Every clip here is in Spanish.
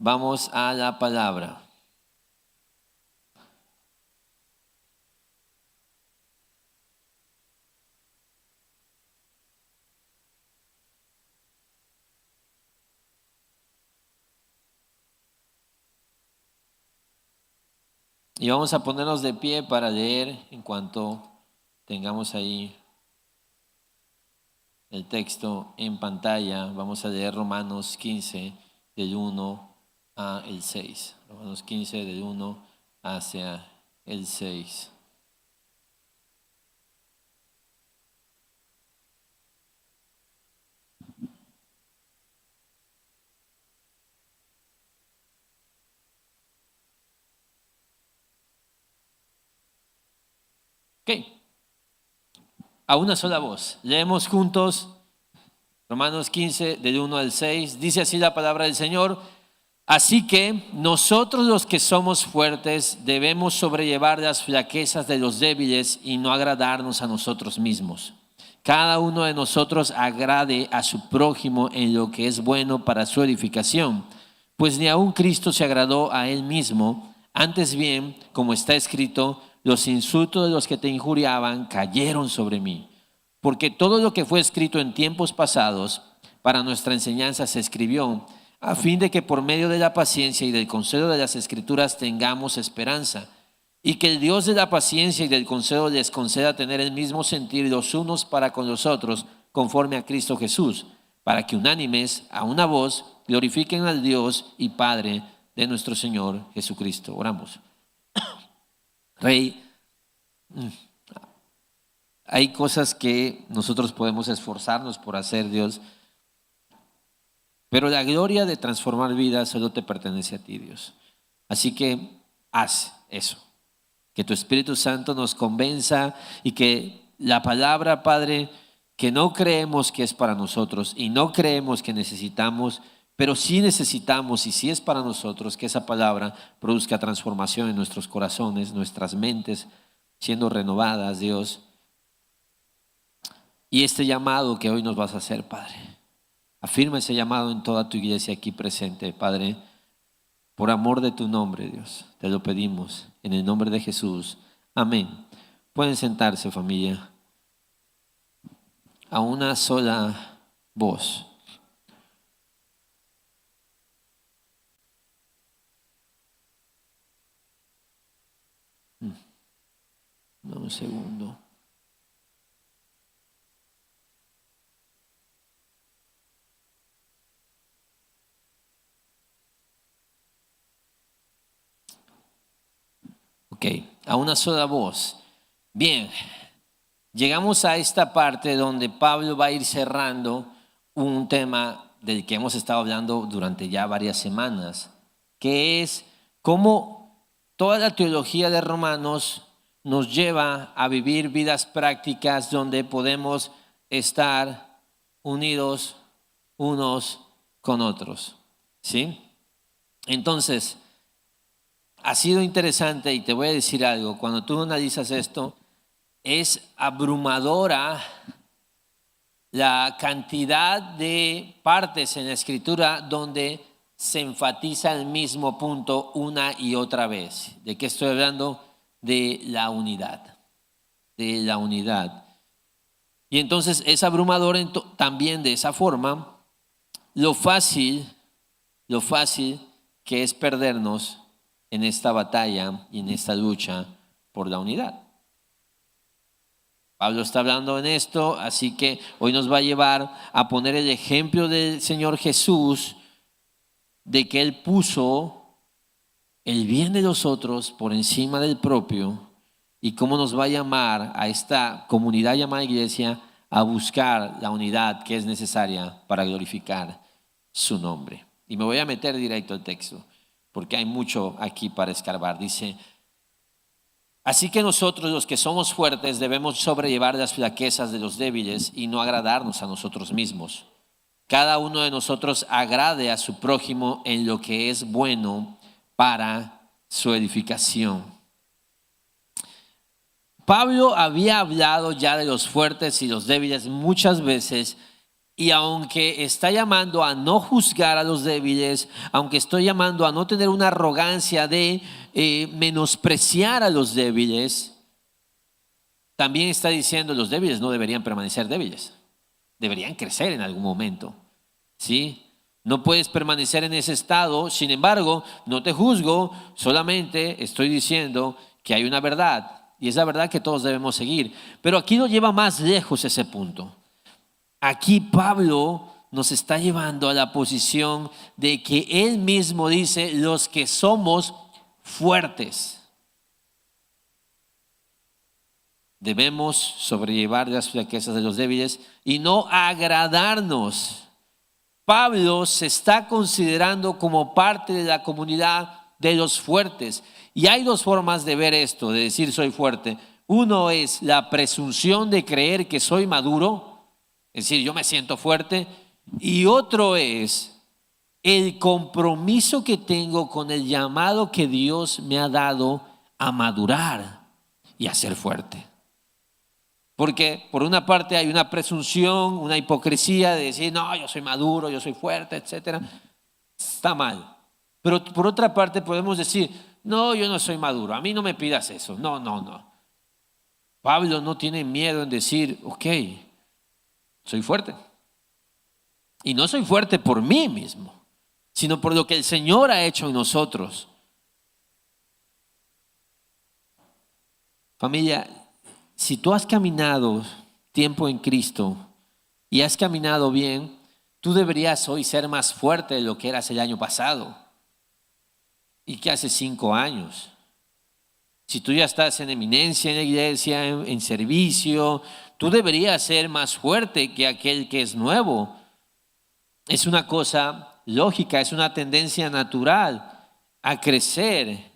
Vamos a la palabra. Y vamos a ponernos de pie para leer en cuanto tengamos ahí el texto en pantalla. Vamos a leer Romanos 15 del 1 al 6. Romanos 15 del 1 hacia el 6. Ok. A una sola voz. Leemos juntos Romanos 15 del 1 al 6. Dice así la palabra del Señor. Así que nosotros los que somos fuertes debemos sobrellevar las flaquezas de los débiles y no agradarnos a nosotros mismos. Cada uno de nosotros agrade a su prójimo en lo que es bueno para su edificación, pues ni aun Cristo se agradó a él mismo. Antes bien, como está escrito, los insultos de los que te injuriaban cayeron sobre mí. Porque todo lo que fue escrito en tiempos pasados para nuestra enseñanza se escribió, a fin de que por medio de la paciencia y del consuelo de las Escrituras tengamos esperanza. Y que el Dios de la paciencia y del consuelo les conceda tener el mismo sentir los unos para con los otros, conforme a Cristo Jesús, para que unánimes, a una voz, glorifiquen al Dios y Padre de nuestro Señor Jesucristo. Oramos. Rey, hay cosas que nosotros podemos esforzarnos por hacer, Dios, pero la gloria de transformar vidas solo te pertenece a ti, Dios. Así que haz eso. Que tu Espíritu Santo nos convenza y que la palabra, Padre, que no creemos que es para nosotros y no creemos que necesitamos, pero sí necesitamos y sí es para nosotros, que esa palabra produzca transformación en nuestros corazones, nuestras mentes, siendo renovadas, Dios. Y este llamado que hoy nos vas a hacer, Padre, afirma ese llamado en toda tu iglesia aquí presente, Padre. Por amor de tu nombre, Dios, te lo pedimos en el nombre de Jesús. Amén. Pueden sentarse, familia. A una sola voz. Un segundo. Ok, a una sola voz. Bien, llegamos a esta parte donde Pablo va a ir cerrando un tema del que hemos estado hablando durante ya varias semanas, que es cómo toda la teología de Romanos nos lleva a vivir vidas prácticas donde podemos estar unidos unos con otros, ¿sí? Entonces, ha sido interesante y te voy a decir algo, cuando tú analizas esto, es abrumadora la cantidad de partes en la Escritura donde se enfatiza el mismo punto una y otra vez. ¿De qué estoy hablando? De la unidad, de la unidad. Y entonces es abrumador también de esa forma lo fácil que es perdernos en esta batalla y en esta lucha por la unidad. Pablo está hablando en esto, así que hoy nos va a llevar a poner el ejemplo del Señor Jesús, de que Él puso el bien de los otros por encima del propio, y cómo nos va a llamar a esta comunidad llamada iglesia a buscar la unidad que es necesaria para glorificar su nombre. Y me voy a meter directo al texto, porque hay mucho aquí para escarbar. Dice: así que nosotros los que somos fuertes debemos sobrellevar las flaquezas de los débiles y no agradarnos a nosotros mismos. Cada uno de nosotros agrade a su prójimo en lo que es bueno para su edificación. Pablo había hablado ya de los fuertes y los débiles muchas veces, Y aunque está llamando a no juzgar a los débiles, aunque estoy llamando a no tener una arrogancia de menospreciar a los débiles, también está diciendo los débiles no deberían permanecer débiles, deberían crecer en algún momento, ¿sí? No puedes permanecer en ese estado, sin embargo, no te juzgo, solamente estoy diciendo que hay una verdad, y es la verdad que todos debemos seguir. Pero aquí lo lleva más lejos ese punto. Aquí Pablo nos está llevando a la posición de que él mismo dice, los que somos fuertes debemos sobrellevar las flaquezas de los débiles y no agradarnos. Pablo se está considerando como parte de la comunidad de los fuertes. Y hay dos formas de ver esto, de decir soy fuerte. Uno es la presunción de creer que soy maduro, es decir, yo me siento fuerte. Y otro es el compromiso que tengo con el llamado que Dios me ha dado a madurar y a ser fuerte. Porque por una parte hay una presunción, una hipocresía de decir, no, yo soy maduro, yo soy fuerte, etc. Está mal. Pero por otra parte podemos decir, no, yo no soy maduro, a mí no me pidas eso. No, no, no. Pablo no tiene miedo en decir, ok, soy fuerte. Y no soy fuerte por mí mismo, sino por lo que el Señor ha hecho en nosotros. Familia, si tú has caminado tiempo en Cristo y has caminado bien, tú deberías hoy ser más fuerte de lo que eras el año pasado y que hace 5 años. Si tú ya estás en eminencia en la iglesia, en servicio, tú deberías ser más fuerte que aquel que es nuevo. Es una cosa lógica, es una tendencia natural a crecer.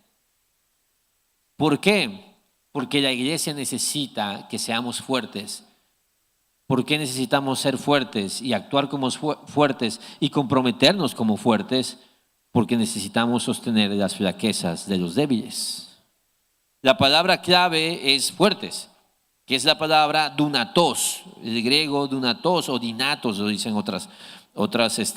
¿Por qué? Porque la iglesia necesita que seamos fuertes. ¿Por qué necesitamos ser fuertes y actuar como fuertes y comprometernos como fuertes? Porque necesitamos sostener las flaquezas de los débiles. La palabra clave es fuertes, que es la palabra dunatos, el griego dunatos o dinatos, lo dicen otras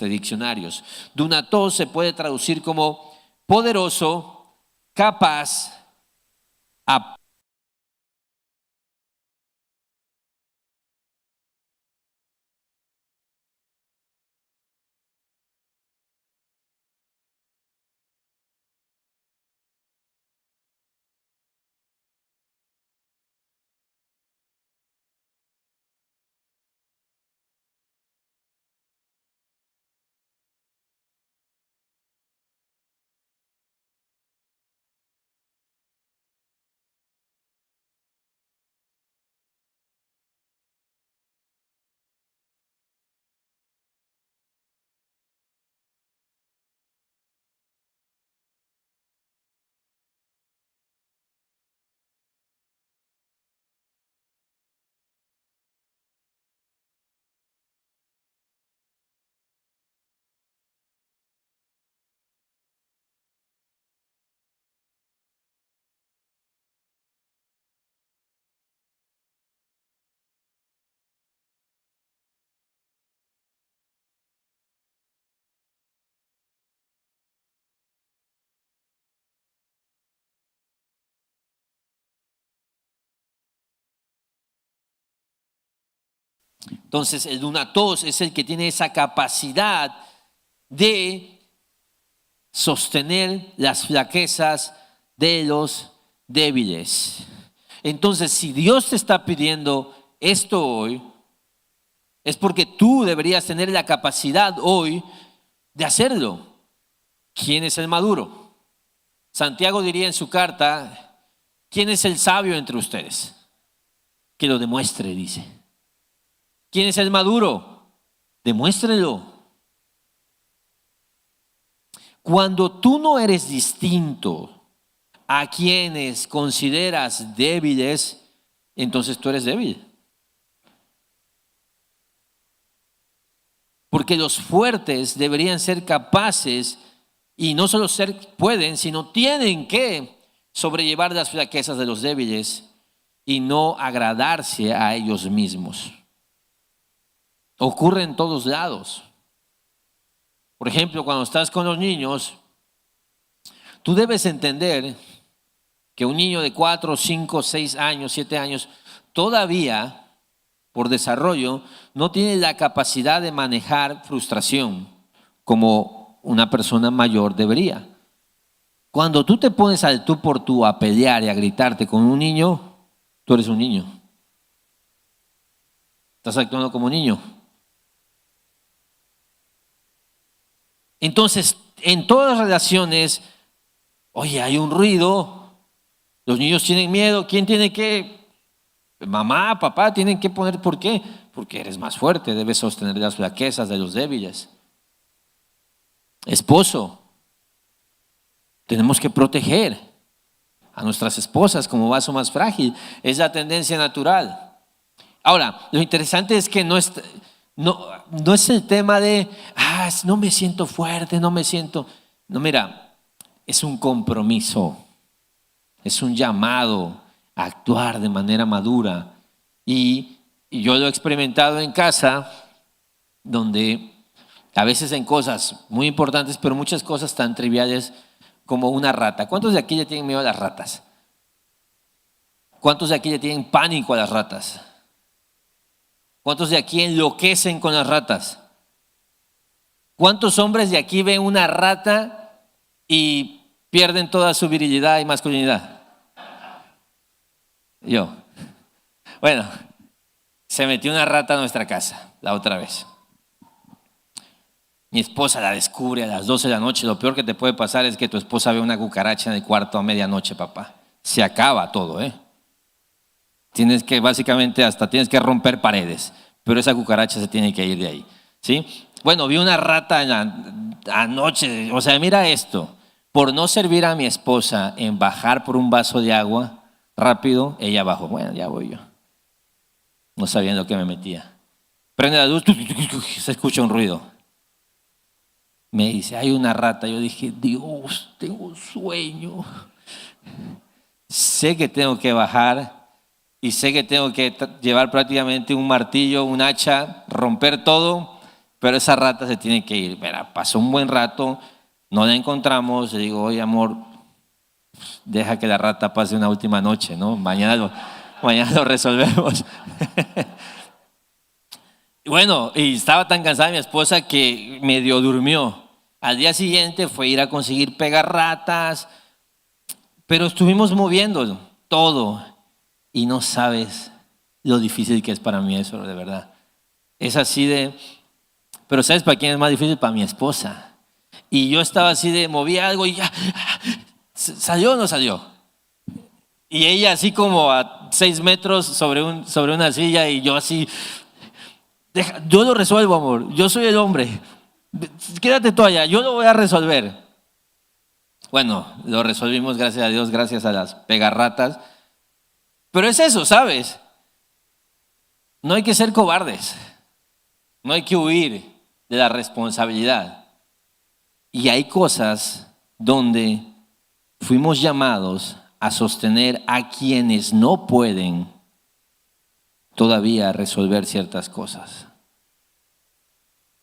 diccionarios. Dunatos se puede traducir como poderoso, capaz, Entonces, el dunatos es el que tiene esa capacidad de sostener las flaquezas de los débiles. Entonces, si Dios te está pidiendo esto hoy, es porque tú deberías tener la capacidad hoy de hacerlo. ¿Quién es el maduro? Santiago diría en su carta, ¿quién es el sabio entre ustedes? Que lo demuestre, dice. ¿Quién es el maduro? Demuéstrelo. Cuando tú no eres distinto a quienes consideras débiles, entonces tú eres débil. Porque los fuertes deberían ser capaces, y no solo pueden, sino tienen que sobrellevar las flaquezas de los débiles y no agradarse a ellos mismos. ocurre en todos lados. Por ejemplo, cuando estás con los niños, tú debes entender que un niño de 4, 5, 6 años, 7 años, todavía, por desarrollo, no tiene la capacidad de manejar frustración como una persona mayor debería. Cuando tú te pones al tú por tú a pelear y a gritarte con un niño, tú eres un niño. Estás actuando como un niño. Entonces, en todas las relaciones, oye, hay un ruido, los niños tienen miedo, ¿quién tiene que? Mamá, papá, tienen que poner, ¿por qué? Porque eres más fuerte, debes sostener las flaquezas de los débiles. Esposo, tenemos que proteger a nuestras esposas como vaso más frágil, es la tendencia natural. Ahora, lo interesante es que no es el tema de, no me siento fuerte, no me siento. No, mira, es un compromiso, es un llamado a actuar de manera madura. Y yo lo he experimentado en casa, donde a veces en cosas muy importantes, pero muchas cosas tan triviales como una rata. ¿Cuántos de aquí le tienen miedo a las ratas? ¿Cuántos de aquí le tienen pánico a las ratas? ¿Cuántos de aquí enloquecen con las ratas? ¿Cuántos hombres de aquí ven una rata y pierden toda su virilidad y masculinidad? Yo. Bueno, se metió una rata a nuestra casa la otra vez. Mi esposa la descubre a las 12 de la noche. Lo peor que te puede pasar es que tu esposa ve una cucaracha en el cuarto a medianoche, papá. Se acaba todo, ¿eh? Tienes que, básicamente, hasta tienes que romper paredes, pero esa cucaracha se tiene que ir de ahí, ¿sí? Bueno, vi una rata anoche, o sea, mira esto, por no servir a mi esposa en bajar por un vaso de agua rápido, ella bajó, bueno, ya voy yo, no sabía en lo que me metía. Prende la luz, se escucha un ruido. Me dice, hay una rata. Yo dije, Dios, tengo sueño. Sé que tengo que bajar. Y sé que tengo que llevar prácticamente un martillo, un hacha, romper todo, pero esa rata se tiene que ir. Mira, pasó un buen rato, no la encontramos, le digo, oye amor, deja que la rata pase una última noche, ¿no? Mañana lo resolvemos. Y bueno, y estaba tan cansada mi esposa que medio durmió. Al día siguiente fue ir a conseguir pegar ratas, pero estuvimos moviendo todo. Y no sabes lo difícil que es para mí eso, de verdad. Es así de, pero ¿sabes para quién es más difícil? Para mi esposa. Y yo estaba así de, moví algo y ya, ¿salió o no salió? Y ella así como a 6 metros sobre una silla y yo así, yo lo resuelvo, amor, yo soy el hombre, quédate tú allá, yo lo voy a resolver. Bueno, lo resolvimos, gracias a Dios, gracias a las pegarratas. Pero es eso, ¿sabes? No hay que ser cobardes. No hay que huir de la responsabilidad. Y hay cosas donde fuimos llamados a sostener a quienes no pueden todavía resolver ciertas cosas.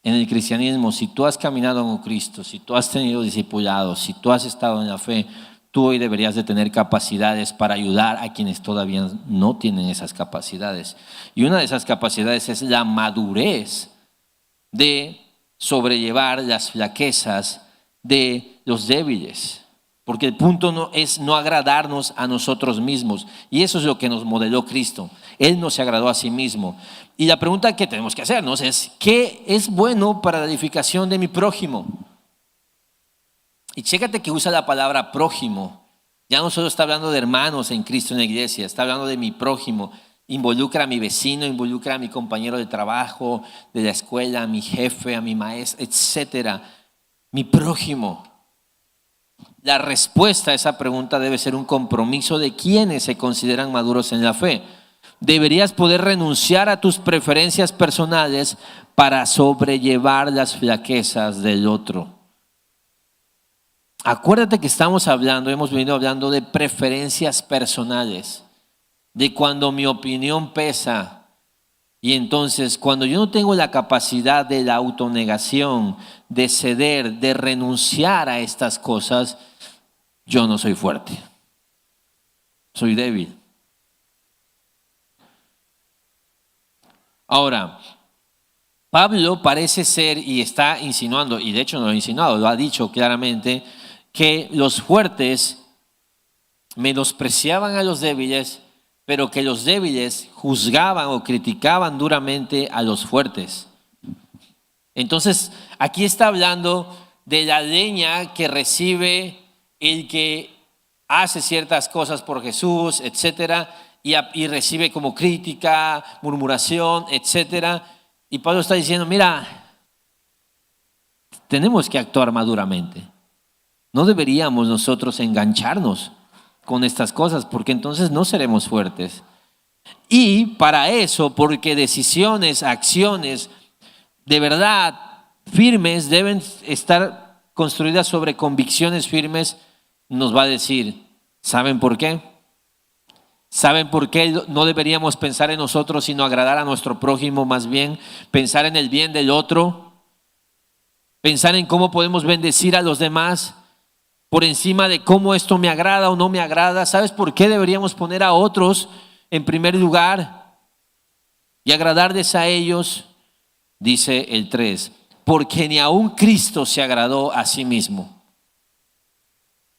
En el cristianismo, si tú has caminado con Cristo, si tú has tenido discipulados, si tú has estado en la fe, tú hoy deberías de tener capacidades para ayudar a quienes todavía no tienen esas capacidades. Y una de esas capacidades es la madurez de sobrellevar las flaquezas de los débiles. Porque el punto no es no agradarnos a nosotros mismos. Y eso es lo que nos modeló Cristo. Él no se agradó a sí mismo. Y la pregunta que tenemos que hacernos es, ¿qué es bueno para la edificación de mi prójimo? Y chécate que usa la palabra prójimo. Ya no solo está hablando de hermanos en Cristo en la iglesia, está hablando de mi prójimo. Involucra a mi vecino, involucra a mi compañero de trabajo, de la escuela, a mi jefe, a mi maestro, etcétera. Mi prójimo. La respuesta a esa pregunta debe ser un compromiso de quienes se consideran maduros en la fe. Deberías poder renunciar a tus preferencias personales para sobrellevar las flaquezas del otro. Acuérdate que hemos venido hablando de preferencias personales, de cuando mi opinión pesa, Y entonces, cuando yo no tengo la capacidad de la autonegación, de ceder, de renunciar a estas cosas, yo no soy fuerte. Soy débil. Ahora, Pablo parece ser y está insinuando, y de hecho no lo ha insinuado, lo ha dicho claramente, que los fuertes menospreciaban a los débiles, pero que los débiles juzgaban o criticaban duramente a los fuertes. Entonces, aquí está hablando de la leña que recibe el que hace ciertas cosas por Jesús, etcétera, y recibe como crítica, murmuración, etcétera. Y Pablo está diciendo, mira, tenemos que actuar maduramente. No deberíamos nosotros engancharnos con estas cosas, porque entonces no seremos fuertes. Y para eso, porque decisiones, acciones de verdad firmes deben estar construidas sobre convicciones firmes, nos va a decir, ¿saben por qué? ¿Saben por qué no deberíamos pensar en nosotros, sino agradar a nuestro prójimo, más bien pensar en el bien del otro? Pensar en cómo podemos bendecir a los demás por encima de cómo esto me agrada o no me agrada. ¿Sabes por qué deberíamos poner a otros en primer lugar y agradarles a ellos? Dice el 3, porque ni aun Cristo se agradó a sí mismo,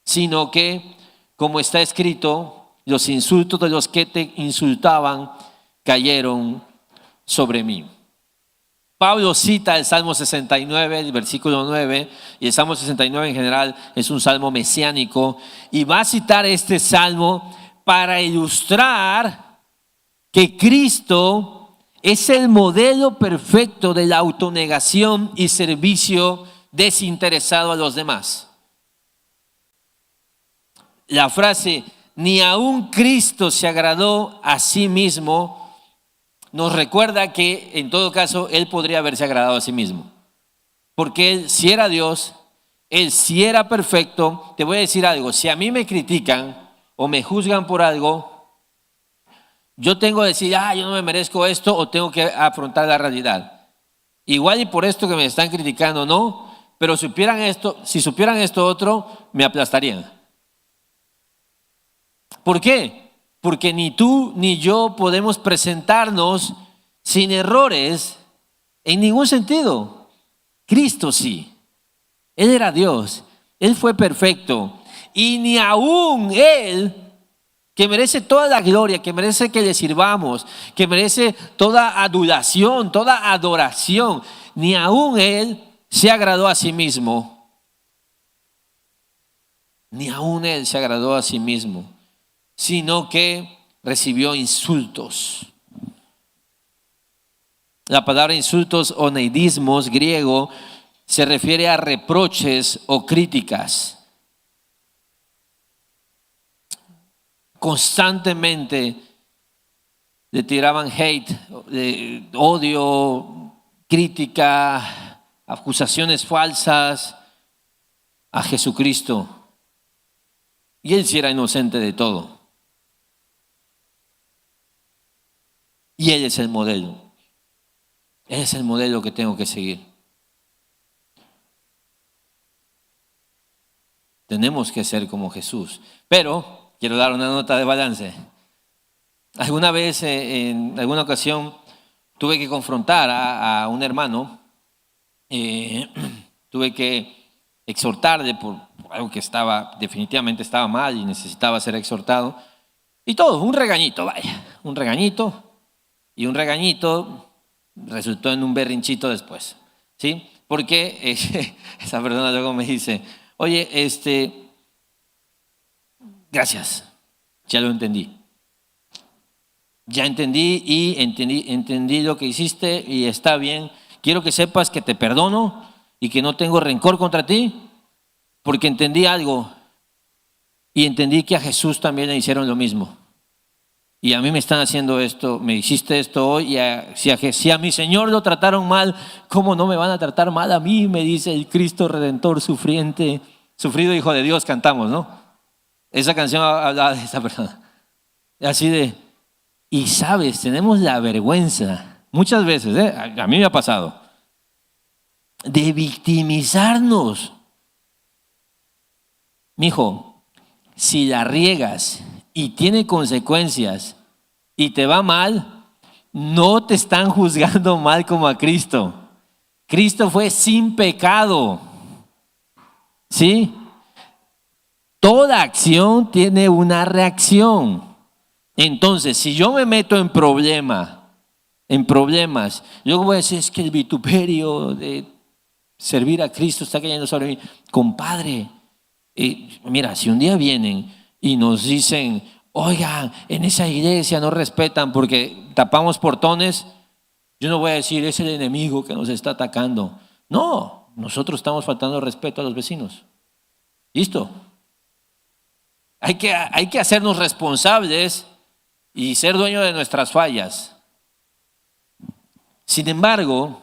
sino que, como está escrito, los insultos de los que te insultaban cayeron sobre mí. Pablo cita el Salmo 69, el versículo 9, y el Salmo 69 en general es un salmo mesiánico, y va a citar este salmo para ilustrar que Cristo es el modelo perfecto de la autonegación y servicio desinteresado a los demás. La frase, ni aun Cristo se agradó a sí mismo, nos recuerda que en todo caso Él podría haberse agradado a sí mismo. Porque Él sí era Dios, Él sí era perfecto. Te voy a decir algo, si a mí me critican o me juzgan por algo, yo tengo que decir, yo no me merezco esto, o tengo que afrontar la realidad. Igual y por esto que me están criticando, no, pero si supieran esto otro, me aplastarían. ¿Por qué? Porque ni tú ni yo podemos presentarnos sin errores en ningún sentido. Cristo sí. Él era Dios. Él fue perfecto. Y ni aún Él, que merece toda la gloria, que merece que le sirvamos, que merece toda adulación, toda adoración, ni aún Él se agradó a sí mismo. Ni aún Él se agradó a sí mismo, sino que recibió insultos. La palabra insultos o neidismos griego se refiere a reproches o críticas. Constantemente le tiraban hate, odio, crítica, acusaciones falsas a Jesucristo. Y Él sí era inocente de todo. Y Él es el modelo. Él es el modelo que tengo que seguir. Tenemos que ser como Jesús. Pero quiero dar una nota de balance. Alguna vez, en alguna ocasión, tuve que confrontar a un hermano. Tuve que exhortarle por algo que definitivamente estaba mal y necesitaba ser exhortado. Y todo, un regañito, vaya. Un regañito. Y un regañito resultó en un berrinchito después, ¿sí? Porque esa persona luego me dice, oye, gracias, ya lo entendí. Ya entendí y entendí lo que hiciste y está bien. Quiero que sepas que te perdono y que no tengo rencor contra ti, porque entendí algo y entendí que a Jesús también le hicieron lo mismo. Y a mí me están haciendo esto, me hiciste esto hoy, si a mi Señor lo trataron mal, ¿cómo no me van a tratar mal a mí? Me dice el Cristo Redentor sufrido Hijo de Dios, cantamos, ¿no? Esa canción hablaba de esa persona. Así de, y sabes, tenemos la vergüenza Muchas veces, a mí me ha pasado, de victimizarnos. Mijo, si la riegas y tiene consecuencias y te va mal, no te están juzgando mal como a Cristo. Cristo fue sin pecado. ¿Sí? Toda acción tiene una reacción. Entonces, si yo me meto en problemas, yo voy a decir, es que el vituperio de servir a Cristo está cayendo sobre mí. Compadre, mira, si un día vienen y nos dicen, oigan, en esa iglesia no respetan porque tapamos portones, yo no voy a decir, es el enemigo que nos está atacando. No, nosotros estamos faltando respeto a los vecinos. ¿Listo? Hay que hacernos responsables y ser dueños de nuestras fallas. Sin embargo,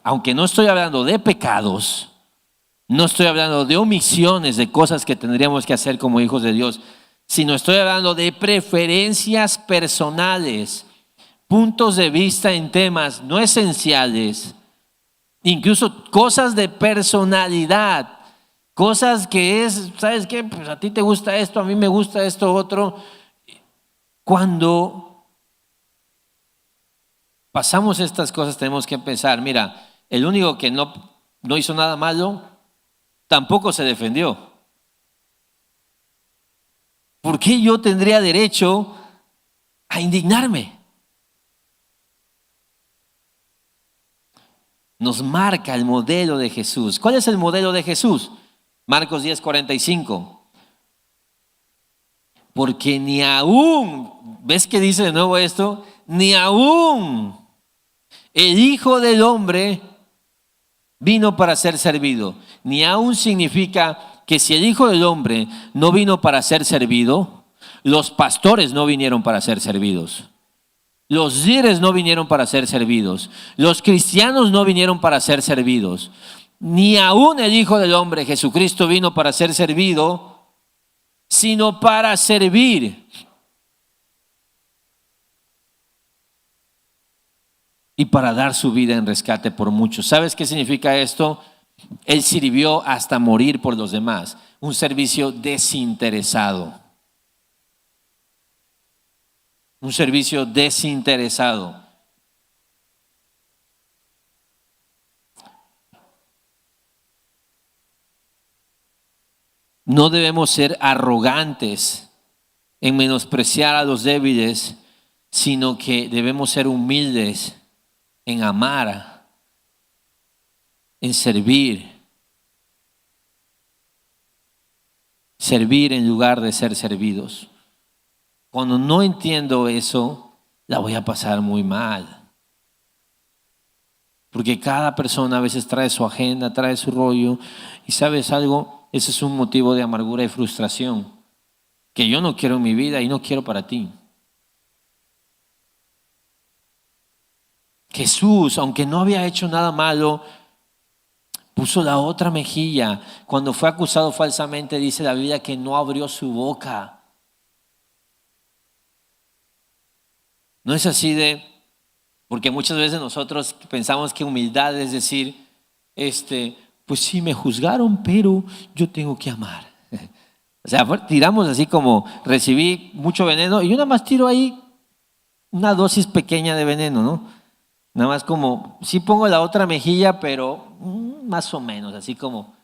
aunque no estoy hablando de pecados, no estoy hablando de omisiones, de cosas que tendríamos que hacer como hijos de Dios, sino estoy hablando de preferencias personales, puntos de vista en temas no esenciales, incluso cosas de personalidad, cosas que es, ¿sabes qué? Pues a ti te gusta esto, a mí me gusta esto otro. Cuando pasamos estas cosas tenemos que pensar, mira, el único que no hizo nada malo, tampoco se defendió. ¿Por qué yo tendría derecho a indignarme? Nos marca el modelo de Jesús. ¿Cuál es el modelo de Jesús? Marcos 10:45. Porque ni aún, ¿ves que dice de nuevo esto? Ni aún el Hijo del Hombre vino para ser servido. Ni aún significa que si el Hijo del Hombre no vino para ser servido, los pastores no vinieron para ser servidos. Los líderes no vinieron para ser servidos. Los cristianos no vinieron para ser servidos. Ni aún el Hijo del Hombre, Jesucristo, vino para ser servido, sino para servir. Y para dar su vida en rescate por muchos. ¿Sabes qué significa esto? Él sirvió hasta morir por los demás. Un servicio desinteresado. Un servicio desinteresado. No debemos ser arrogantes en menospreciar a los débiles, sino que debemos ser humildes en amar, en servir en lugar de ser servidos. Cuando no entiendo eso, la voy a pasar muy mal. Porque cada persona a veces trae su agenda, trae su rollo. Y ¿sabes algo? Ese es un motivo de amargura y frustración que yo no quiero en mi vida y no quiero para ti. Jesús, aunque no había hecho nada malo, puso la otra mejilla. Cuando fue acusado falsamente, dice la Biblia que no abrió su boca. No es así porque muchas veces nosotros pensamos que humildad es decir, pues sí me juzgaron, pero yo tengo que amar. O sea, tiramos así como recibí mucho veneno y yo nada más tiro ahí una dosis pequeña de veneno, ¿no? Nada más como, sí pongo la otra mejilla, pero más o menos, así como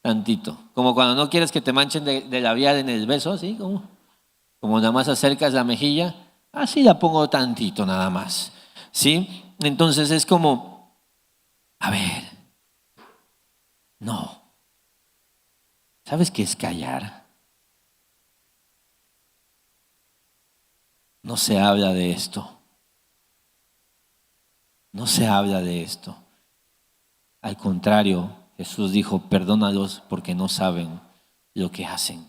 tantito. Como cuando no quieres que te manchen de labial en el beso, así como nada más acercas la mejilla, así la pongo tantito nada más. ¿Sí? Entonces es como, a ver, no. ¿Sabes qué es callar? No se habla de esto. No se habla de esto. Al contrario, Jesús dijo, perdónalos porque no saben lo que hacen.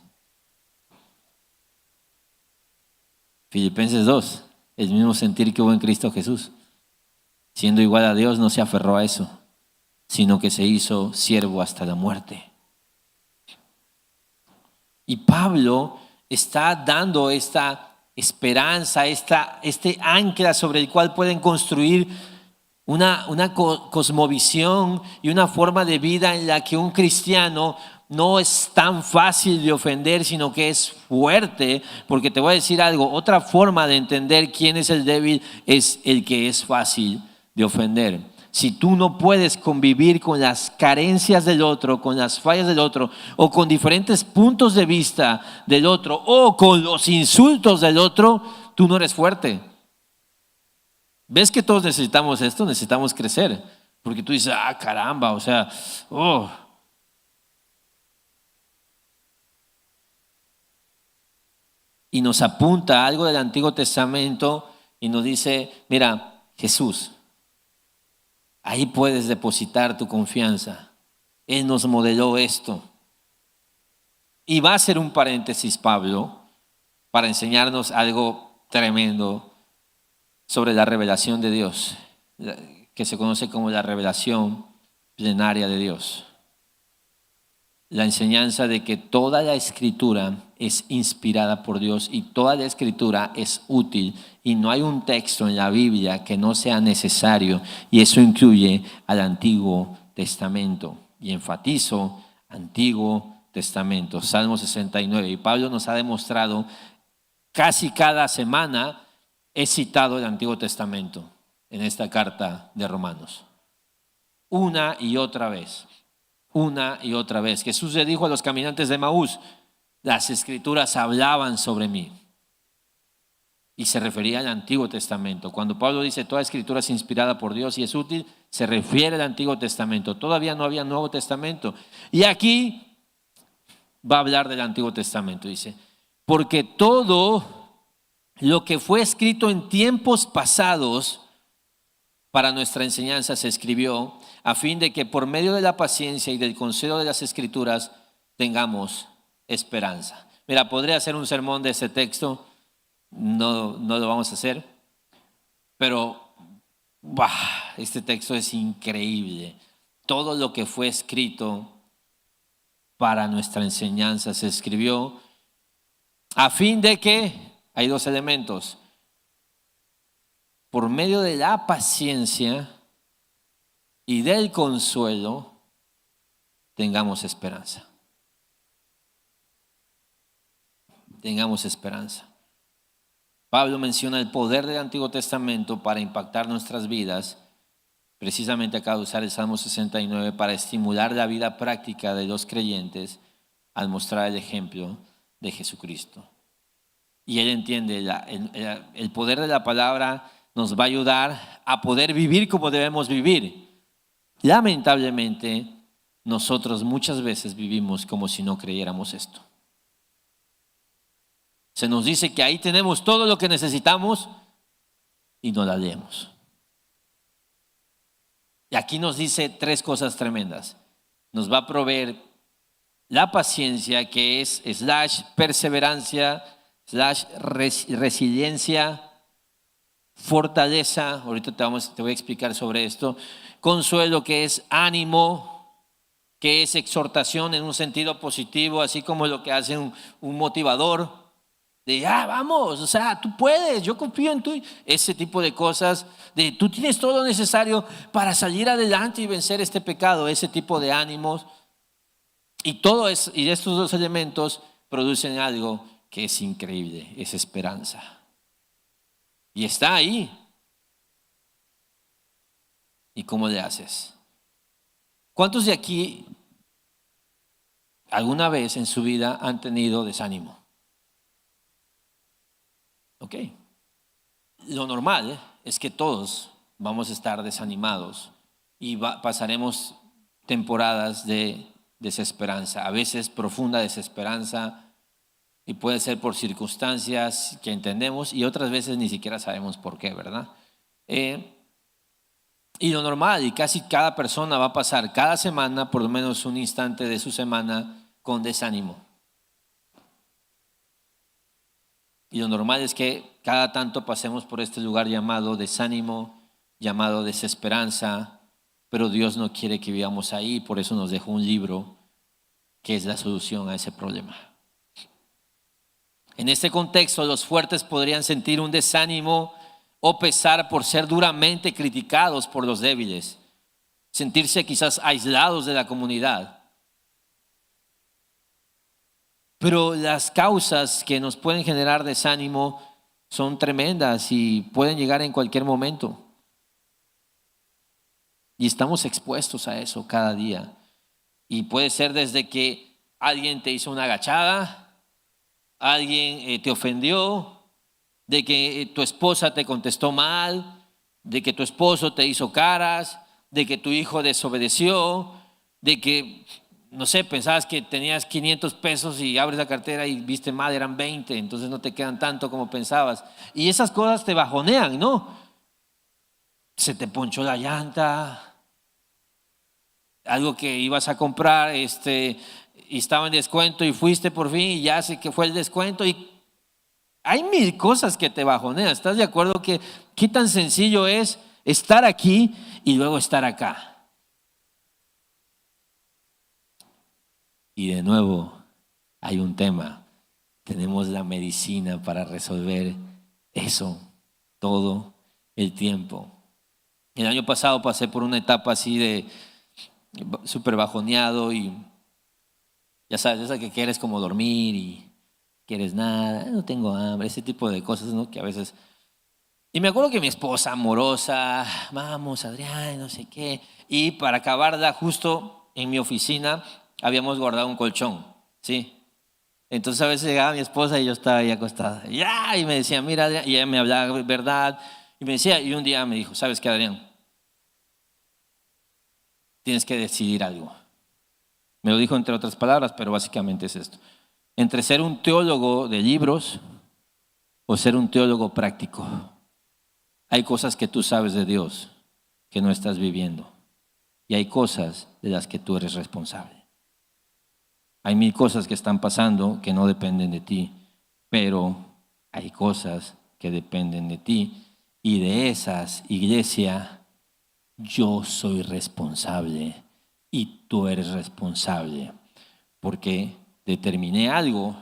Filipenses 2, el mismo sentir que hubo en Cristo Jesús. Siendo igual a Dios, no se aferró a eso, sino que se hizo siervo hasta la muerte. Y Pablo está dando esta esperanza, este ancla sobre el cual pueden construir una cosmovisión y una forma de vida en la que un cristiano no es tan fácil de ofender, sino que es fuerte, porque te voy a decir algo, otra forma de entender quién es el débil es el que es fácil de ofender. Si tú no puedes convivir con las carencias del otro, con las fallas del otro, o con diferentes puntos de vista del otro, o con los insultos del otro, tú no eres fuerte. ¿Ves que todos necesitamos esto? Necesitamos crecer. Porque tú dices, caramba, o sea, oh. Y nos apunta algo del Antiguo Testamento y nos dice, mira, Jesús, ahí puedes depositar tu confianza. Él nos modeló esto. Y va a ser un paréntesis, Pablo, para enseñarnos algo tremendo sobre la revelación de Dios, que se conoce como la revelación plenaria de Dios. La enseñanza de que toda la escritura es inspirada por Dios y toda la escritura es útil y no hay un texto en la Biblia que no sea necesario, y eso incluye al Antiguo Testamento. Y enfatizo Antiguo Testamento, Salmo 69. Y Pablo nos ha demostrado casi cada semana. He citado el Antiguo Testamento en esta carta de Romanos. Una y otra vez. Una y otra vez. Jesús le dijo a los caminantes de Emaús, las escrituras hablaban sobre mí. Y se refería al Antiguo Testamento. Cuando Pablo dice toda escritura es inspirada por Dios y es útil, se refiere al Antiguo Testamento. Todavía no había Nuevo Testamento. Y aquí va a hablar del Antiguo Testamento. Dice, porque todo lo que fue escrito en tiempos pasados para nuestra enseñanza se escribió a fin de que por medio de la paciencia y del consejo de las escrituras tengamos esperanza. Mira, podría hacer un sermón de ese texto, no lo vamos a hacer, pero este texto es increíble. Todo lo que fue escrito para nuestra enseñanza se escribió a fin de que hay dos elementos. Por medio de la paciencia y del consuelo, tengamos esperanza. Tengamos esperanza. Pablo menciona el poder del Antiguo Testamento para impactar nuestras vidas. Precisamente acaba de usar el Salmo 69 para estimular la vida práctica de los creyentes al mostrar el ejemplo de Jesucristo. Y él entiende, el poder de la palabra nos va a ayudar a poder vivir como debemos vivir. Lamentablemente, nosotros muchas veces vivimos como si no creyéramos esto. Se nos dice que ahí tenemos todo lo que necesitamos y no la leemos. Y aquí nos dice tres cosas tremendas. Nos va a proveer la paciencia, que es / perseverancia, / resiliencia, fortaleza, ahorita te voy a explicar sobre esto, consuelo, que es ánimo, que es exhortación en un sentido positivo, así como lo que hace un motivador, de vamos, o sea, tú puedes, yo confío en tú, ese tipo de cosas, de tú tienes todo lo necesario para salir adelante y vencer este pecado, ese tipo de ánimos, y y estos dos elementos producen algo que es increíble, es esperanza. Y está ahí. ¿Y cómo le haces? ¿Cuántos de aquí alguna vez en su vida han tenido desánimo? Ok. Lo normal es que todos vamos a estar desanimados y pasaremos temporadas de desesperanza, a veces profunda desesperanza, y puede ser por circunstancias que entendemos y otras veces ni siquiera sabemos por qué, ¿verdad? Y lo normal, y casi cada persona va a pasar cada semana por lo menos un instante de su semana con desánimo. Y lo normal es que cada tanto pasemos por este lugar llamado desánimo, llamado desesperanza, pero Dios no quiere que vivamos ahí, por eso nos dejó un libro que es la solución a ese problema. En este contexto, los fuertes podrían sentir un desánimo o pesar por ser duramente criticados por los débiles, sentirse quizás aislados de la comunidad. Pero las causas que nos pueden generar desánimo son tremendas y pueden llegar en cualquier momento. Y estamos expuestos a eso cada día. Y puede ser desde que alguien te hizo una agachada, alguien te ofendió, de que tu esposa te contestó mal, de que tu esposo te hizo caras, de que tu hijo desobedeció, de que, no sé, pensabas que tenías 500 pesos y abres la cartera y viste mal, eran 20, entonces no te quedan tanto como pensabas. Y esas cosas te bajonean, ¿no? Se te ponchó la llanta, algo que ibas a comprar, y estaba en descuento y fuiste por fin y ya sé que fue el descuento y hay mil cosas que te bajonean. ¿Estás de acuerdo que qué tan sencillo es estar aquí y luego estar acá? Y de nuevo hay un tema. Tenemos la medicina para resolver eso todo el tiempo. El año pasado pasé por una etapa así de súper bajoneado y ya sabes, esa que quieres como dormir y quieres nada, no tengo hambre, ese tipo de cosas, ¿no? Que a veces... Y me acuerdo que mi esposa amorosa, vamos Adrián, no sé qué, y para acabarla justo en mi oficina habíamos guardado un colchón, ¿sí? Entonces a veces llegaba mi esposa y yo estaba ahí acostada, y me decía, mira Adrián, y ella me hablaba verdad, y me decía, y un día me dijo, ¿sabes qué, Adrián? Tienes que decidir algo. Me lo dijo entre otras palabras, pero básicamente es esto. Entre ser un teólogo de libros o ser un teólogo práctico. Hay cosas que tú sabes de Dios que no estás viviendo. Y hay cosas de las que tú eres responsable. Hay mil cosas que están pasando que no dependen de ti, pero hay cosas que dependen de ti. Y de esas, iglesia, yo soy responsable y tú eres responsable. Porque determiné algo.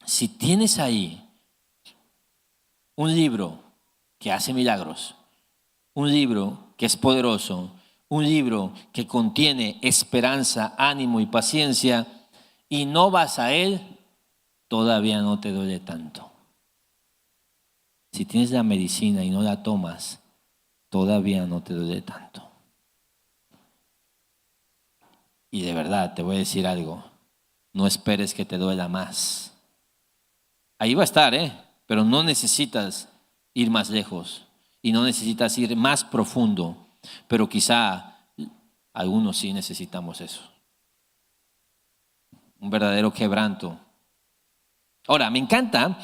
Si tienes ahí un libro que hace milagros, un libro que es poderoso, un libro que contiene esperanza, ánimo y paciencia, y no vas a él, todavía no te duele tanto. Si tienes la medicina y no la tomas, todavía no te duele tanto. Y de verdad, te voy a decir algo, no esperes que te duela más. Ahí va a estar, pero no necesitas ir más lejos y no necesitas ir más profundo, pero quizá algunos sí necesitamos eso. Un verdadero quebranto. Ahora, me encanta.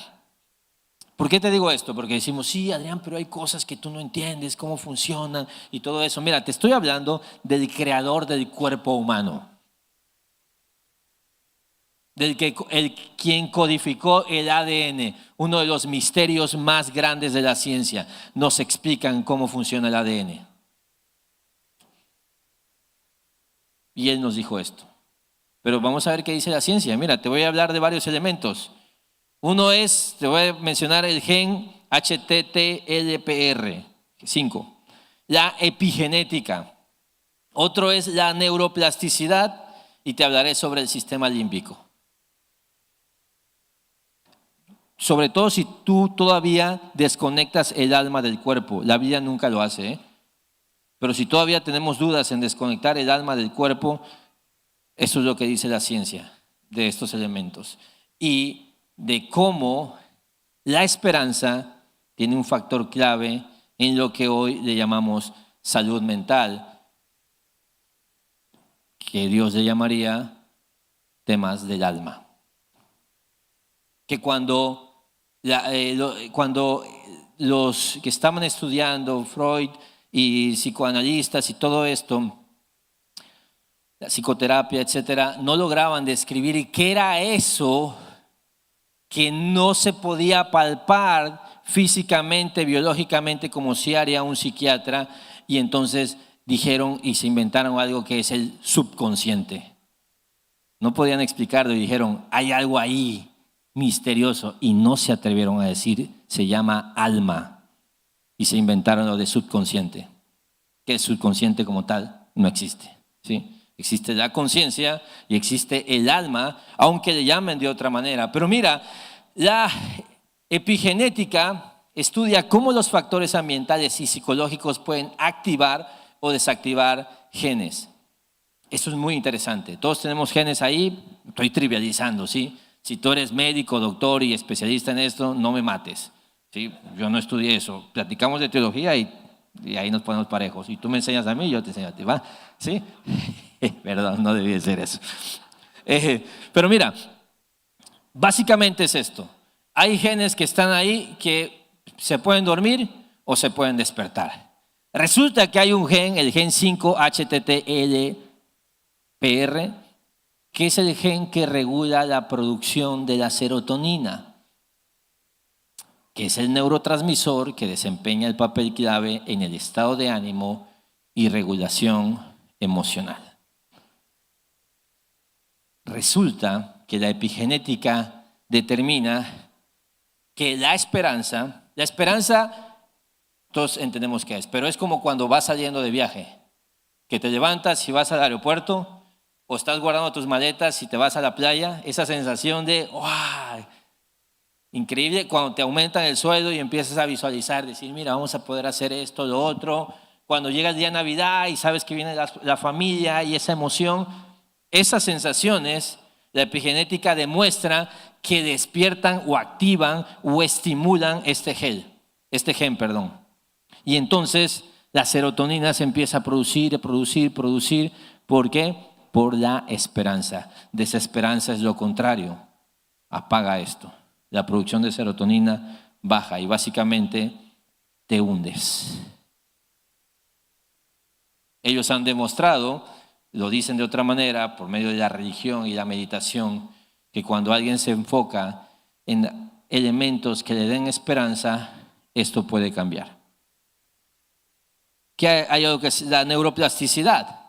¿Por qué te digo esto? Porque decimos, sí, Adrián, pero hay cosas que tú no entiendes, cómo funcionan y todo eso. Mira, te estoy hablando del creador del cuerpo humano. Quien codificó el ADN, uno de los misterios más grandes de la ciencia. Nos explican cómo funciona el ADN. Y él nos dijo esto. Pero vamos a ver qué dice la ciencia. Mira, te voy a hablar de varios elementos. Uno es, te voy a mencionar el gen HTTLPR5, la epigenética. Otro es la neuroplasticidad y te hablaré sobre el sistema límbico. Sobre todo si tú todavía desconectas el alma del cuerpo. La Biblia nunca lo hace, pero si todavía tenemos dudas en desconectar el alma del cuerpo, eso es lo que dice la ciencia de estos elementos. Y de cómo la esperanza tiene un factor clave en lo que hoy le llamamos salud mental, que Dios le llamaría temas del alma. Que cuando los que estaban estudiando Freud y psicoanalistas y todo esto, la psicoterapia, etcétera, no lograban describir qué era eso que no se podía palpar físicamente, biológicamente, como si haría un psiquiatra, y entonces dijeron y se inventaron algo que es el subconsciente. No podían explicarlo y dijeron, hay algo ahí misterioso y no se atrevieron a decir, se llama alma. Y se inventaron lo de subconsciente, que el subconsciente como tal no existe, ¿sí? Existe la conciencia y existe el alma, aunque le llamen de otra manera. Pero mira, la epigenética estudia cómo los factores ambientales y psicológicos pueden activar o desactivar genes. Esto es muy interesante. Todos tenemos genes ahí, estoy trivializando, ¿sí? Si tú eres médico, doctor y especialista en esto, no me mates, ¿sí? Yo no estudié eso. Platicamos de teología y ahí nos ponemos parejos. Y tú me enseñas a mí, yo te enseño a ti, ¿va? ¿Sí? Perdón, no debía ser eso. Pero mira, básicamente es esto. Hay genes que están ahí que se pueden dormir o se pueden despertar. Resulta que hay un gen, el gen 5-HTTLPR, que es el gen que regula la producción de la serotonina, que es el neurotransmisor que desempeña el papel clave en el estado de ánimo y regulación emocional. Resulta que la epigenética determina que la esperanza, todos entendemos qué es, pero es como cuando vas saliendo de viaje, que te levantas y vas al aeropuerto o estás guardando tus maletas y te vas a la playa, esa sensación de ¡wow! Increíble cuando te aumentan el sueldo y empiezas a visualizar, decir, mira, vamos a poder hacer esto, lo otro. Cuando llega el día de Navidad y sabes que viene la familia y esa emoción, esas sensaciones, la epigenética demuestra que despiertan o activan o estimulan este gen. Y entonces la serotonina se empieza a producir. ¿Por qué? Por la esperanza. Desesperanza es lo contrario. Apaga esto. La producción de serotonina baja y básicamente te hundes. Ellos han demostrado, lo dicen de otra manera, por medio de la religión y la meditación, que cuando alguien se enfoca en elementos que le den esperanza, esto puede cambiar. Que hay algo que es la neuroplasticidad.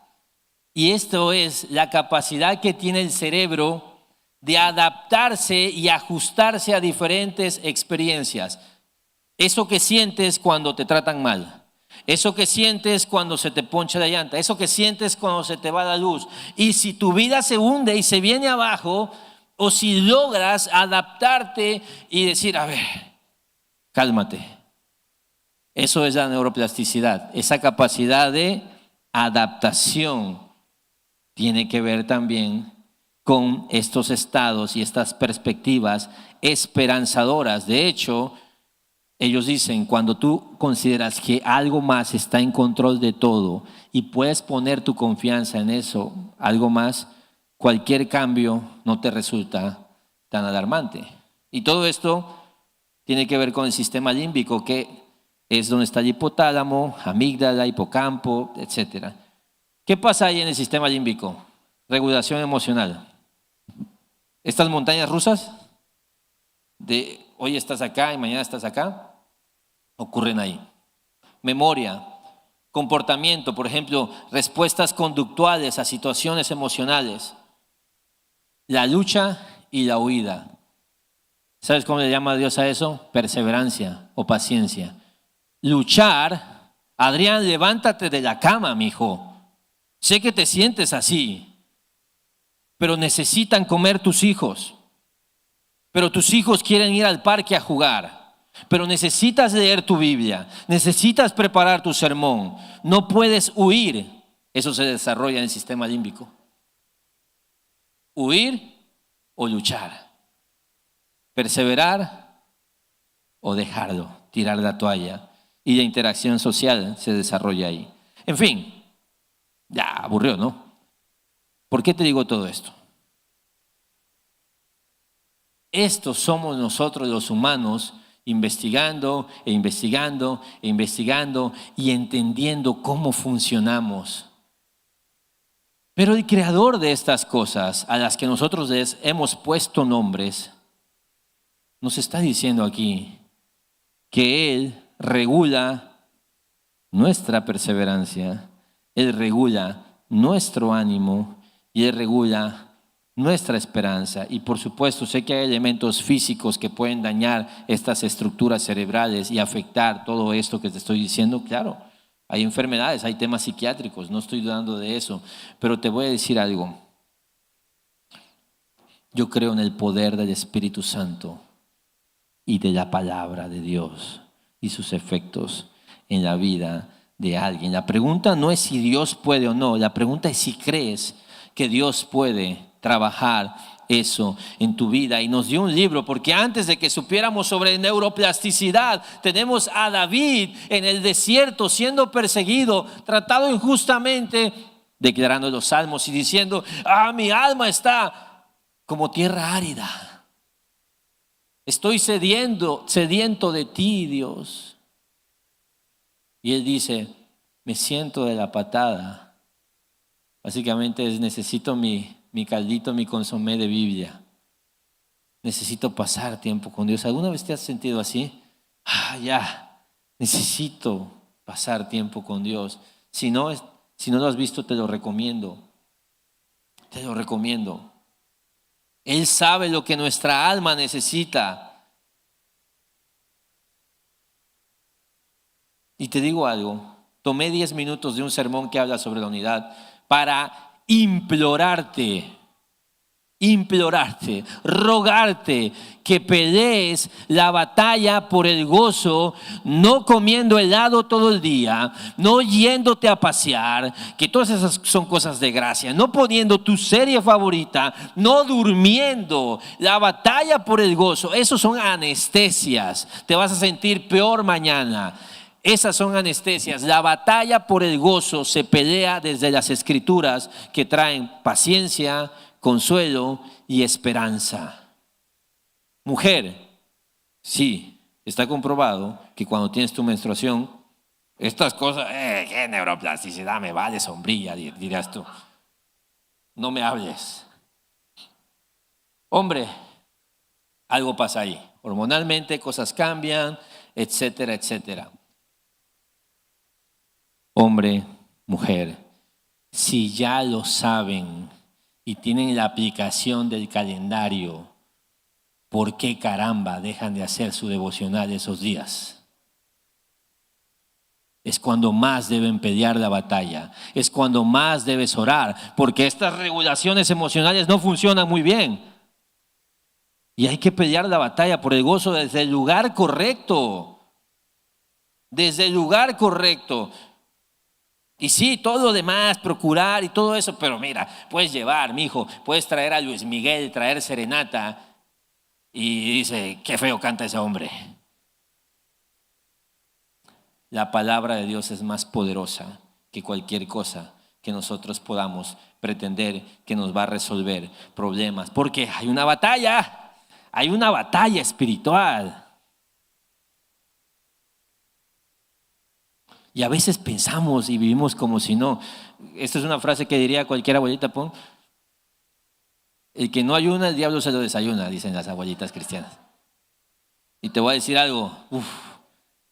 Y esto es la capacidad que tiene el cerebro de adaptarse y ajustarse a diferentes experiencias. Eso que sientes cuando te tratan mal. Eso que sientes cuando se te poncha la llanta. Eso que sientes cuando se te va la luz. Y si tu vida se hunde y se viene abajo, o si logras adaptarte y decir, a ver, cálmate. Eso es la neuroplasticidad. Esa capacidad de adaptación tiene que ver también con estos estados y estas perspectivas esperanzadoras. De hecho, ellos dicen, cuando tú consideras que algo más está en control de todo y puedes poner tu confianza en eso, algo más, cualquier cambio no te resulta tan alarmante. Y todo esto tiene que ver con el sistema límbico, que es donde está el hipotálamo, amígdala, hipocampo, etc. ¿Qué pasa ahí en el sistema límbico? Regulación emocional. Estas montañas rusas de hoy estás acá y mañana estás acá, ocurren ahí. Memoria, comportamiento, por ejemplo, respuestas conductuales a situaciones emocionales. La lucha y la huida. ¿Sabes cómo le llama Dios a eso? Perseverancia o paciencia. Luchar, Adrián, levántate de la cama, mijo. Sé que te sientes así, pero necesitan comer tus hijos. Pero tus hijos quieren ir al parque a jugar. Pero necesitas leer tu Biblia, necesitas preparar tu sermón. No puedes huir. Eso se desarrolla en el sistema límbico. Huir o luchar. Perseverar o dejarlo, tirar la toalla. Y la interacción social se desarrolla ahí. En fin, ya aburrió, ¿no? ¿Por qué te digo todo esto? Estos somos nosotros los humanos investigando e investigando e investigando y entendiendo cómo funcionamos. Pero el creador de estas cosas a las que nosotros les hemos puesto nombres, nos está diciendo aquí que Él regula nuestra perseverancia, Él regula nuestro ánimo y Él regula nuestra esperanza. Y por supuesto, sé que hay elementos físicos que pueden dañar estas estructuras cerebrales y afectar todo esto que te estoy diciendo. Claro, hay enfermedades, hay temas psiquiátricos, no estoy dudando de eso. Pero te voy a decir algo. Yo creo en el poder del Espíritu Santo y de la palabra de Dios y sus efectos en la vida de alguien. La pregunta no es si Dios puede o no, la pregunta es si crees que Dios puede trabajar eso en tu vida. Y nos dio un libro, porque antes de que supiéramos sobre neuroplasticidad, tenemos a David en el desierto siendo perseguido, tratado injustamente, declarando los salmos y diciendo: mi alma está como tierra árida. Estoy sediento de ti, Dios. Y él dice: me siento de la patada. Básicamente es: necesito mi caldito, mi consomé de Biblia. Necesito pasar tiempo con Dios. ¿Alguna vez te has sentido así? Ya, necesito pasar tiempo con Dios. Si no lo has visto, te lo recomiendo. Te lo recomiendo. Él sabe lo que nuestra alma necesita. Y te digo algo, tomé 10 minutos de un sermón que habla sobre la unidad para implorarte, rogarte que pelees la batalla por el gozo, no comiendo helado todo el día, no yéndote a pasear, que todas esas son cosas de gracia, no poniendo tu serie favorita, no durmiendo. La batalla por el gozo, esos son anestesias. Te vas a sentir peor mañana. Esas son anestesias. La batalla por el gozo se pelea desde las Escrituras, que traen paciencia, consuelo y esperanza. Mujer, sí, está comprobado que cuando tienes tu menstruación, estas cosas, qué neuroplasticidad, me vale sombrilla, dirás tú. No me hables. Hombre, algo pasa ahí. Hormonalmente cosas cambian, etcétera, etcétera. Hombre, mujer, si ya lo saben y tienen la aplicación del calendario, ¿por qué caramba dejan de hacer su devocional esos días? Es cuando más deben pelear la batalla, es cuando más debes orar, porque estas regulaciones emocionales no funcionan muy bien. Y hay que pelear la batalla por el gozo desde el lugar correcto. Desde el lugar correcto. Y sí, todo lo demás, procurar y todo eso, pero mira, puedes llevar, mijo, puedes traer a Luis Miguel, traer serenata, y dice: qué feo canta ese hombre. La palabra de Dios es más poderosa que cualquier cosa que nosotros podamos pretender que nos va a resolver problemas, porque hay una batalla espiritual. Y a veces pensamos y vivimos como si no. Esta es una frase que diría cualquier abuelita: el que no ayuna, el diablo se lo desayuna, dicen las abuelitas cristianas. Y te voy a decir algo,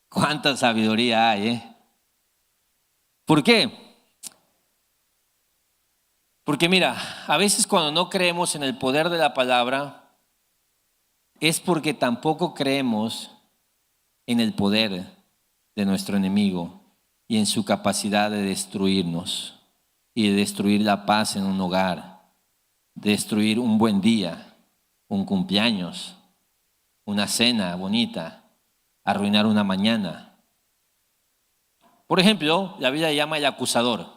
cuánta sabiduría hay, ¿Por qué? Porque mira, a veces cuando no creemos en el poder de la palabra, es porque tampoco creemos en el poder de nuestro enemigo y en su capacidad de destruirnos y de destruir la paz en un hogar, de destruir un buen día, un cumpleaños, una cena bonita, arruinar una mañana. Por ejemplo, la Biblia llama el acusador.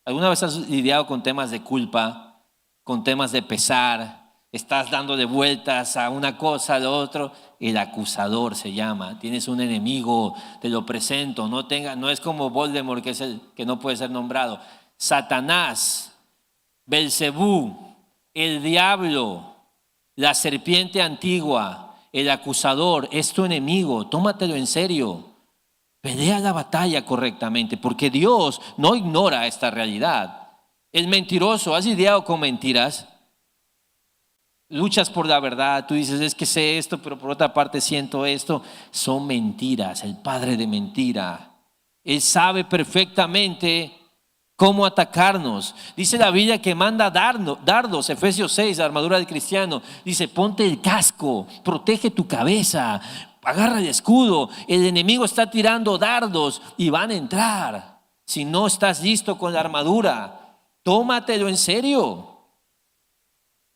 ¿Alguna vez has lidiado con temas de culpa, con temas de pesar? Estás dándole vueltas a una cosa, a lo otro. El acusador se llama. Tienes un enemigo, te lo presento. No es como Voldemort, que es el que no puede ser nombrado. Satanás, Belcebú, el diablo, la serpiente antigua, el acusador, es tu enemigo. Tómatelo en serio. Pelea la batalla correctamente, porque Dios no ignora esta realidad. El mentiroso, ¿has lidiado con mentiras? Luchas por la verdad, tú dices: es que sé esto, pero por otra parte siento esto. Son mentiras, el padre de mentira. Él sabe perfectamente cómo atacarnos. Dice la Biblia que manda dardos, Efesios 6, la armadura del cristiano. Dice, ponte el casco, protege tu cabeza, agarra el escudo. El enemigo está tirando dardos y van a entrar. Si no estás listo con la armadura, tómatelo en serio.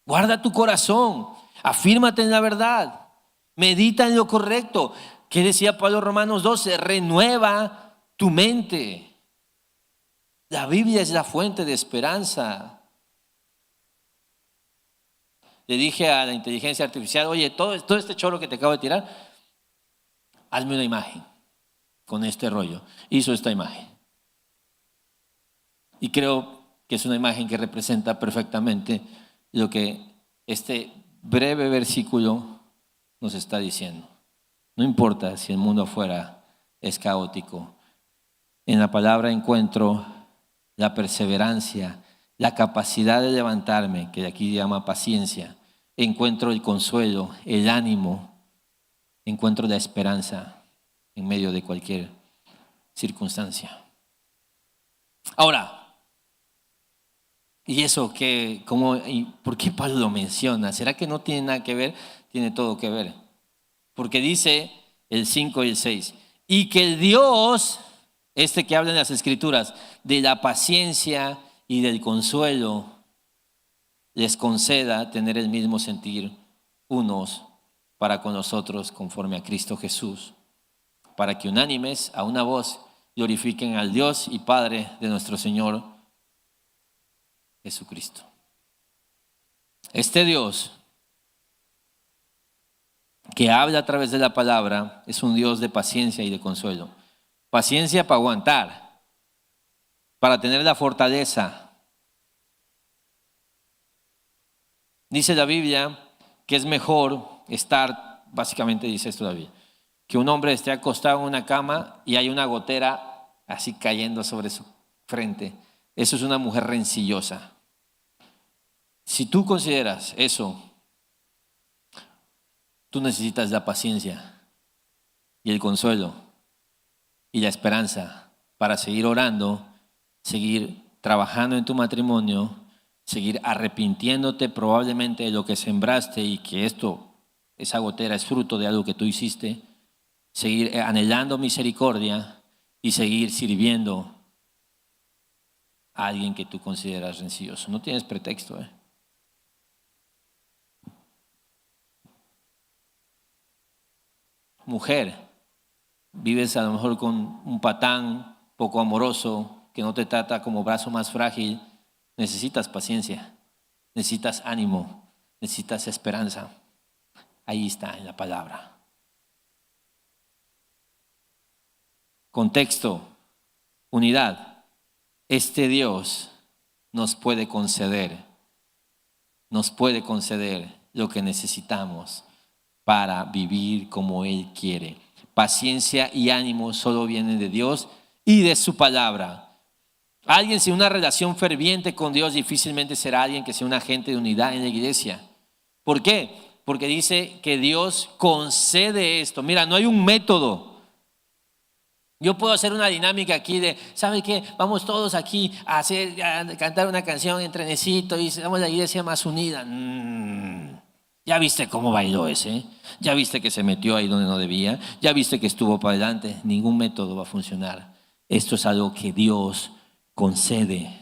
Guarda tu corazón, afírmate en la verdad, medita en lo correcto. ¿Qué decía Pablo en Romanos 12? Renueva tu mente. La Biblia es la fuente de esperanza. Le dije a la inteligencia artificial, oye, todo este choro que te acabo de tirar, hazme una imagen con este rollo. Hizo esta imagen. Y creo que es una imagen que representa perfectamente lo que este breve versículo nos está diciendo. No importa si el mundo afuera es caótico. En la palabra encuentro la perseverancia, la capacidad de levantarme, que de aquí llama paciencia. Encuentro el consuelo, el ánimo. Encuentro la esperanza en medio de cualquier circunstancia. Ahora, ¿y eso qué? ¿Por qué Pablo lo menciona? ¿Será que no tiene nada que ver? Tiene todo que ver. Porque dice el 5 y el 6. Y que el Dios, que habla en las Escrituras, de la paciencia y del consuelo, les conceda tener el mismo sentir unos para con los otros conforme a Cristo Jesús, para que unánimes a una voz glorifiquen al Dios y Padre de nuestro Señor Jesucristo. Este Dios que habla a través de la palabra es un Dios de paciencia y de consuelo. Paciencia para aguantar, para tener la fortaleza. Dice la Biblia que es mejor estar, básicamente dice esto la Biblia, que un hombre esté acostado en una cama y hay una gotera así cayendo sobre su frente. Eso es una mujer rencillosa. Si tú consideras eso, tú necesitas la paciencia y el consuelo y la esperanza para seguir orando, seguir trabajando en tu matrimonio, seguir arrepintiéndote probablemente de lo que sembraste y que esa gotera es fruto de algo que tú hiciste, seguir anhelando misericordia y seguir sirviendo a alguien que tú consideras rencilloso. No tienes pretexto, Mujer, vives a lo mejor con un patán poco amoroso que no te trata como brazo más frágil. Necesitas paciencia, necesitas ánimo, necesitas esperanza. Ahí está en la palabra. Contexto, unidad. Este Dios nos puede conceder lo que necesitamos para vivir como Él quiere. Paciencia y ánimo solo vienen de Dios y de su palabra. Alguien sin una relación ferviente con Dios difícilmente será alguien que sea un agente de unidad en la iglesia. ¿Por qué? Porque dice que Dios concede esto. Mira, no hay un método. Yo puedo hacer una dinámica aquí de, ¿sabe qué? Vamos todos aquí a cantar una canción en trenecito y seamos la iglesia más unida. Ya viste cómo bailó ese, ya viste que se metió ahí donde no debía, ya viste que estuvo para adelante. Ningún método va a funcionar. Esto es algo que Dios concede.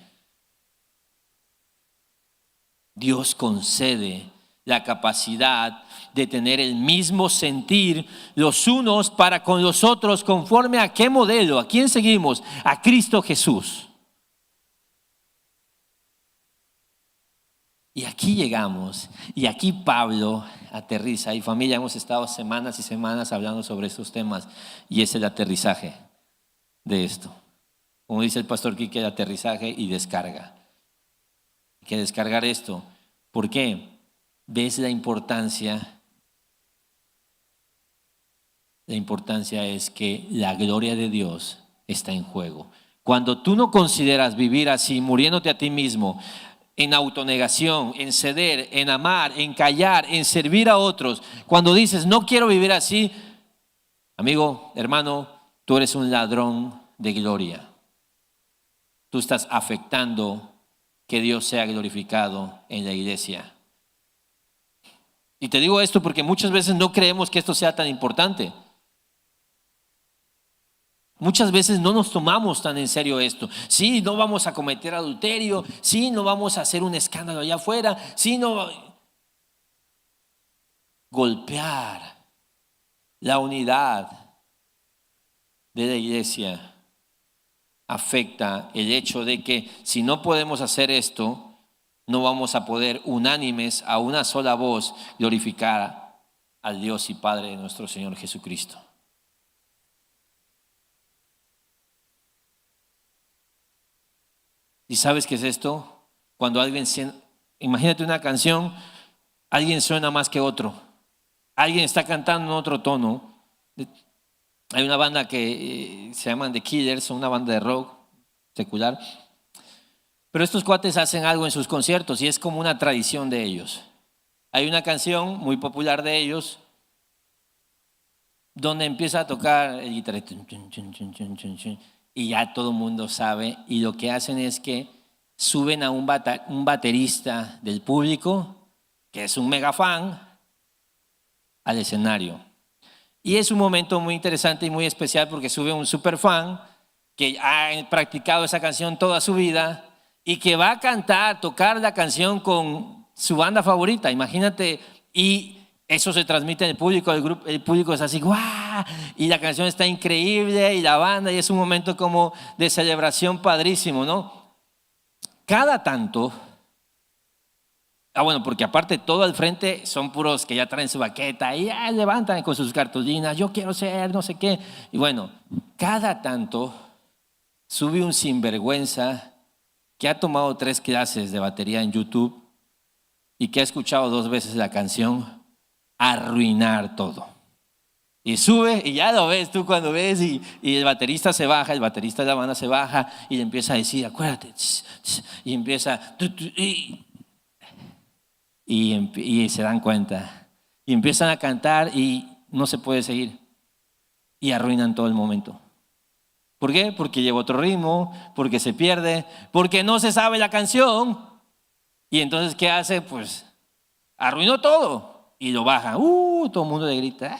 Dios concede la capacidad de tener el mismo sentir los unos para con los otros, conforme a qué modelo, a quién seguimos, a Cristo Jesús. Y aquí llegamos, y aquí Pablo aterriza. Y familia, hemos estado semanas y semanas hablando sobre estos temas, y es el aterrizaje de esto. Como dice el pastor Quique, el aterrizaje y descarga. Hay que descargar esto. ¿Por qué? ¿Ves la importancia? La importancia es que la gloria de Dios está en juego. Cuando tú no consideras vivir así, muriéndote a ti mismo, en autonegación, en ceder, en amar, en callar, en servir a otros, cuando dices no quiero vivir así, amigo, hermano, tú eres un ladrón de gloria. tú estás afectando que Dios sea glorificado en la iglesia. Y te digo esto porque muchas veces no creemos que esto sea tan importante. Muchas veces no nos tomamos tan en serio esto. Sí, no vamos a cometer adulterio. Sí, no vamos a hacer un escándalo allá afuera. Sí, no. Golpear la unidad de la iglesia afecta el hecho de que si no podemos hacer esto, no vamos a poder unánimes a una sola voz glorificar al Dios y Padre de nuestro Señor Jesucristo. ¿Y sabes qué es esto? Cuando alguien, imagínate una canción, alguien suena más que otro. Alguien está cantando en otro tono. Hay una banda que se llaman The Killers, una banda de rock secular. Pero estos cuates hacen algo en sus conciertos y es como una tradición de ellos. Hay una canción muy popular de ellos donde empieza a tocar el guitarrista y ya todo el mundo sabe, y lo que hacen es que suben a un baterista del público, que es un mega fan, al escenario. Y es un momento muy interesante y muy especial porque sube un super fan que ha practicado esa canción toda su vida y que va a tocar la canción con su banda favorita, imagínate, y eso se transmite en el público, el público es así, ¡guau! Y la canción está increíble y la banda, y es un momento como de celebración padrísimo, ¿no? Cada tanto, bueno, porque aparte todo al frente son puros que ya traen su baqueta y levantan con sus cartulinas, yo quiero ser no sé qué, y bueno, cada tanto sube un sinvergüenza que ha tomado 3 clases de batería en YouTube y que ha escuchado 2 veces la canción, arruinar todo. Y sube y ya lo ves tú cuando ves y el baterista se baja, el baterista de la banda se baja y le empieza a decir, acuérdate, y empieza, y se dan cuenta y empiezan a cantar y no se puede seguir y arruinan todo el momento. ¿Por qué? Porque lleva otro ritmo, porque se pierde, porque no se sabe la canción. Y entonces, ¿qué hace? Pues arruinó todo y lo baja. Todo el mundo le grita,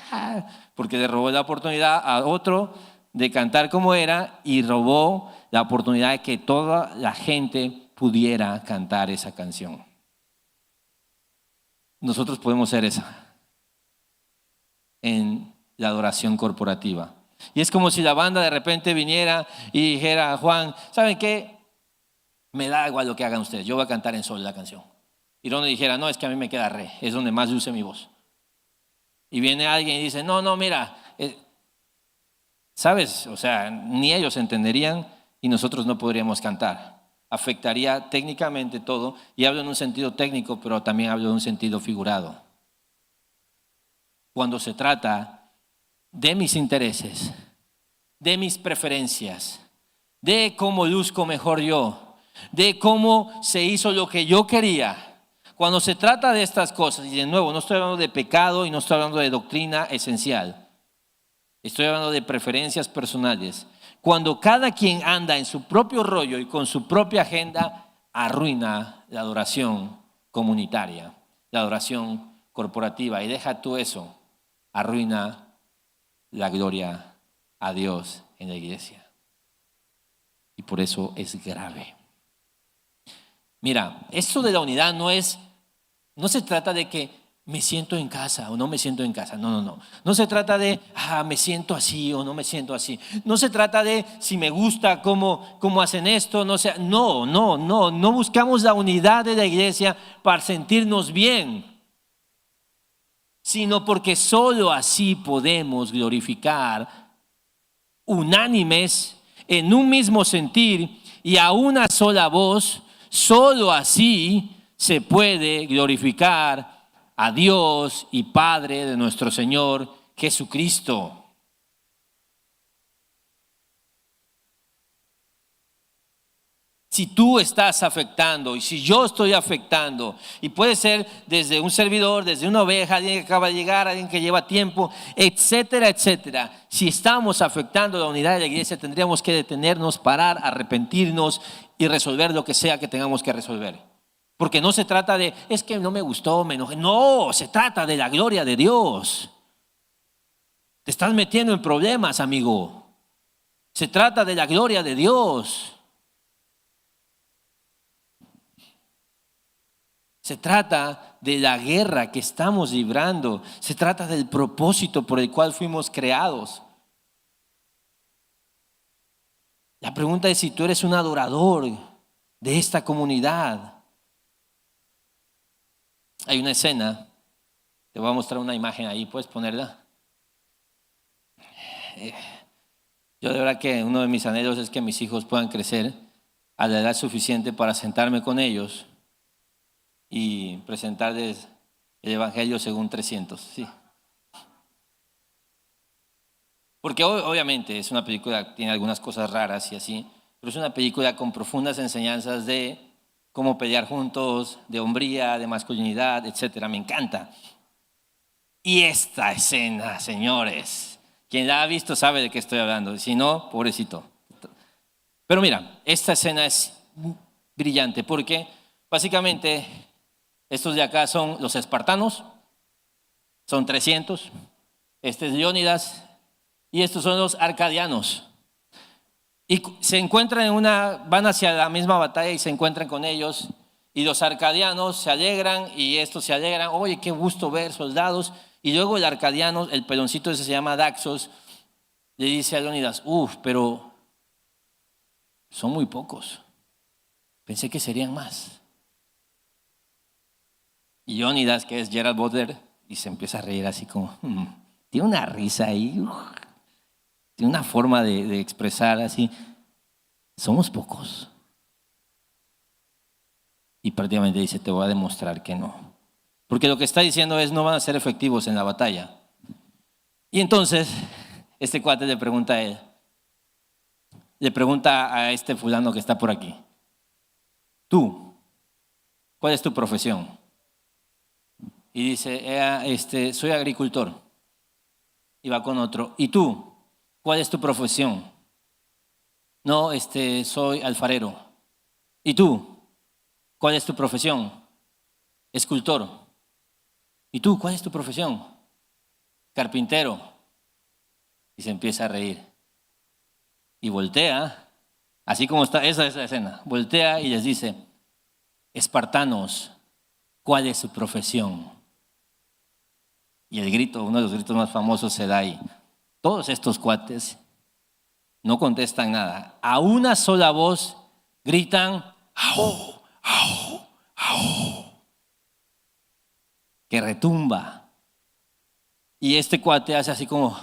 porque le robó la oportunidad a otro de cantar como era y robó la oportunidad de que toda la gente pudiera cantar esa canción. Nosotros podemos ser esa en la adoración corporativa. Y es como si la banda de repente viniera y dijera, Juan, ¿saben qué? Me da igual lo que hagan ustedes, yo voy a cantar en sol la canción. Y Ronnie dijera, no, es que a mí me queda re, es donde más use mi voz. Y viene alguien y dice, no, mira, ¿sabes? O sea, ni ellos entenderían y nosotros no podríamos cantar. Afectaría técnicamente todo, y hablo en un sentido técnico, pero también hablo en un sentido figurado. Cuando se trata de mis intereses, de mis preferencias, de cómo luzco mejor yo, de cómo se hizo lo que yo quería. Cuando se trata de estas cosas, y de nuevo, no estoy hablando de pecado y no estoy hablando de doctrina esencial, estoy hablando de preferencias personales. Cuando cada quien anda en su propio rollo y con su propia agenda, arruina la adoración comunitaria, la adoración corporativa, y deja tú eso, arruina la gloria a Dios en la iglesia. Y por eso es grave. Mira, esto de la unidad no se trata de que me siento en casa o no me siento en casa. No. No se trata de me siento así o no me siento así. No se trata de si me gusta cómo hacen esto. No buscamos la unidad de la iglesia para sentirnos bien, sino porque solo así podemos glorificar unánimes en un mismo sentir y a una sola voz. Solo así se puede glorificar a Dios y Padre de nuestro Señor Jesucristo. Si tú estás afectando y si yo estoy afectando, y puede ser desde un servidor, desde una oveja, alguien que acaba de llegar, alguien que lleva tiempo, etcétera, etcétera. Si estamos afectando la unidad de la iglesia, tendríamos que detenernos, parar, arrepentirnos y resolver lo que sea que tengamos que resolver. Porque no se trata de, es que no me gustó, me enojé. No, se trata de la gloria de Dios. Te estás metiendo en problemas, amigo. Se trata de la gloria de Dios. Se trata de la guerra que estamos librando. Se trata del propósito por el cual fuimos creados. La pregunta es si tú eres un adorador de esta comunidad. Hay una escena, te voy a mostrar una imagen ahí, ¿puedes ponerla? Yo de verdad que uno de mis anhelos es que mis hijos puedan crecer a la edad suficiente para sentarme con ellos y presentarles el Evangelio según 300, sí. Porque obviamente es una película que tiene algunas cosas raras y así, pero es una película con profundas enseñanzas de cómo pelear juntos, de hombría, de masculinidad, etcétera. Me encanta. Y esta escena, señores, quien la ha visto sabe de qué estoy hablando. Si no, pobrecito. Pero mira, esta escena es brillante porque básicamente estos de acá son los espartanos, son 300. Este es Leónidas y estos son los arcadianos. Y se encuentran van hacia la misma batalla y se encuentran con ellos. Y los arcadianos se alegran y estos se alegran. Oye, qué gusto ver soldados. Y luego el arcadiano, el peloncito ese se llama Daxos, le dice a Leónidas, pero son muy pocos. Pensé que serían más. Y Leónidas, que es Gerald Butler, y se empieza a reír así como, tiene una risa ahí, tiene una forma de expresar así, somos pocos. Y prácticamente dice, te voy a demostrar que no. Porque lo que está diciendo es, no van a ser efectivos en la batalla. Y entonces, este cuate le pregunta a él, le pregunta a este fulano que está por aquí, tú, ¿cuál es tu profesión? Y dice, soy agricultor. Y va con otro, ¿y tú? ¿Cuál es tu profesión? No, soy alfarero. ¿Y tú? ¿Cuál es tu profesión? Escultor. ¿Y tú? ¿Cuál es tu profesión? Carpintero. Y se empieza a reír. Y voltea, así como está, esa es la escena, voltea y les dice, espartanos, ¿cuál es su profesión? Y el grito, uno de los gritos más famosos se da ahí. Todos estos cuates no contestan nada. A una sola voz gritan, ¡au, au, au! Que retumba. Y este cuate hace así como...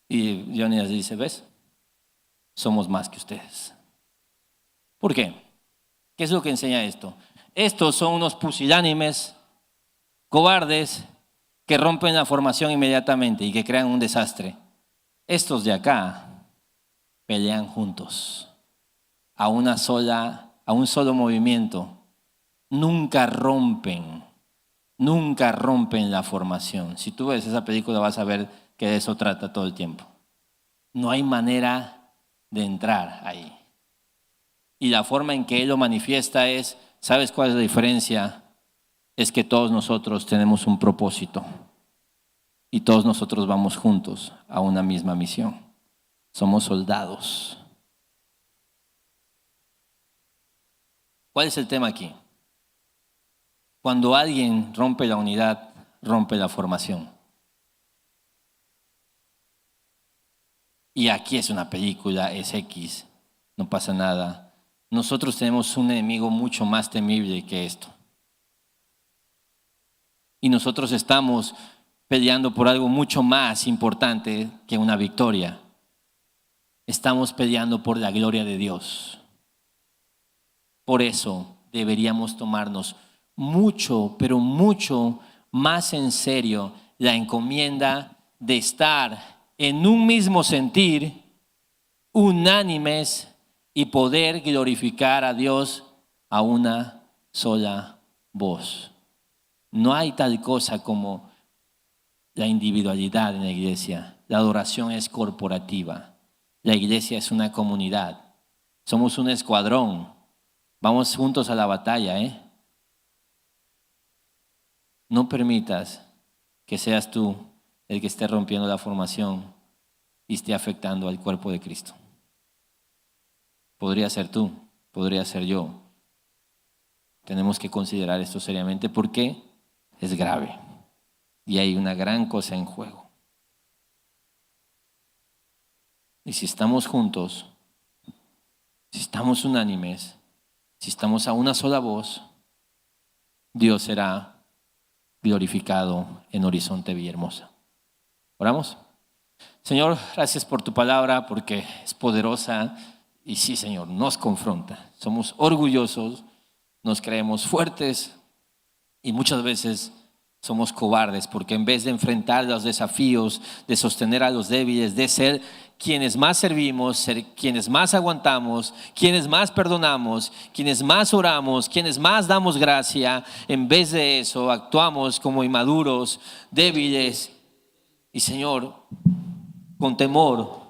Y Leónidas dice, ¿ves? Somos más que ustedes. ¿Por qué? ¿Qué es lo que enseña esto? Estos son unos pusilánimes, cobardes, que rompen la formación inmediatamente y que crean un desastre. Estos de acá pelean juntos, a un solo movimiento. Nunca rompen la formación. Si tú ves esa película vas a ver que de eso trata todo el tiempo. No hay manera de entrar ahí. Y la forma en que él lo manifiesta es, ¿sabes cuál es la diferencia? Es que todos nosotros tenemos un propósito y todos nosotros vamos juntos a una misma misión. Somos soldados. ¿Cuál es el tema aquí? Cuando alguien rompe la unidad, rompe la formación. Y aquí es una película, es X, no pasa nada. Nosotros tenemos un enemigo mucho más temible que esto. Y nosotros estamos peleando por algo mucho más importante que una victoria. Estamos peleando por la gloria de Dios. Por eso deberíamos tomarnos mucho, pero mucho más en serio la encomienda de estar en un mismo sentir unánimes y poder glorificar a Dios a una sola voz. No hay tal cosa como la individualidad en la iglesia. La adoración es corporativa. La iglesia es una comunidad. Somos un escuadrón. Vamos juntos a la batalla, No permitas que seas tú el que esté rompiendo la formación y esté afectando al cuerpo de Cristo. Podría ser tú, podría ser yo. Tenemos que considerar esto seriamente porque es grave y hay una gran cosa en juego. Y si estamos juntos, si estamos unánimes, si estamos a una sola voz, Dios será glorificado en Horizonte Villahermosa. ¿Oramos? Señor, gracias por tu palabra porque es poderosa y sí, Señor, nos confronta. Somos orgullosos, nos creemos fuertes y muchas veces somos cobardes porque en vez de enfrentar los desafíos, de sostener a los débiles, de ser quienes más servimos, ser quienes más aguantamos, quienes más perdonamos, quienes más oramos, quienes más damos gracia, en vez de eso actuamos como inmaduros, débiles y Señor, con temor,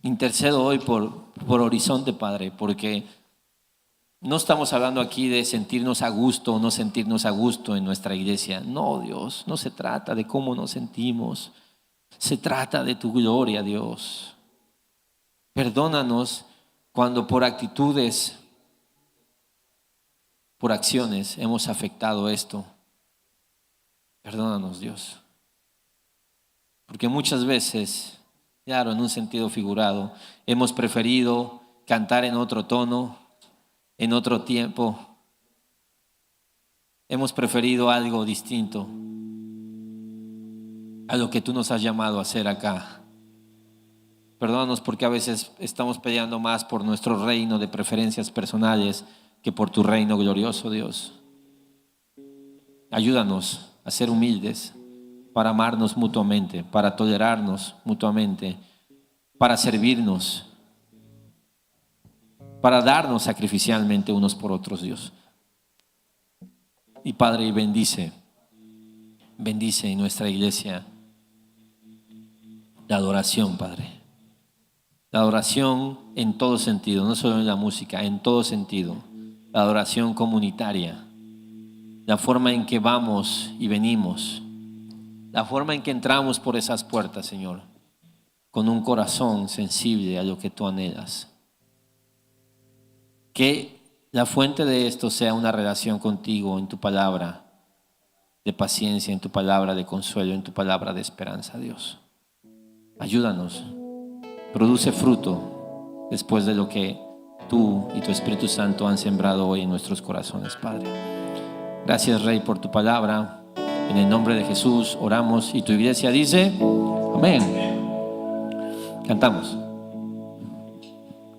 intercedo hoy por Horizonte, Padre, porque no estamos hablando aquí de sentirnos a gusto o no sentirnos a gusto en nuestra iglesia. No, Dios, no se trata de cómo nos sentimos. Se trata de tu gloria, Dios. Perdónanos cuando por actitudes, por acciones hemos afectado esto. Perdónanos, Dios. Porque muchas veces, claro, en un sentido figurado, hemos preferido cantar en otro tono, en otro tiempo. Hemos preferido algo distinto a lo que tú nos has llamado a hacer acá. Perdónanos porque a veces estamos peleando más por nuestro reino de preferencias personales que por tu reino glorioso, Dios. Ayúdanos a ser humildes, para amarnos mutuamente, para tolerarnos mutuamente, para servirnos, para darnos sacrificialmente unos por otros, Dios. Y Padre, bendice en nuestra iglesia la adoración, Padre. La adoración en todo sentido, no solo en la música, en todo sentido. La adoración comunitaria, la forma en que vamos y venimos, la forma en que entramos por esas puertas, Señor, con un corazón sensible a lo que tú anhelas. Que la fuente de esto sea una relación contigo en tu palabra de paciencia, en tu palabra de consuelo, en tu palabra de esperanza, Dios. Ayúdanos, produce fruto después de lo que tú y tu Espíritu Santo han sembrado hoy en nuestros corazones, Padre. Gracias, Rey, por tu palabra. En el nombre de Jesús oramos y tu iglesia dice amén. Cantamos.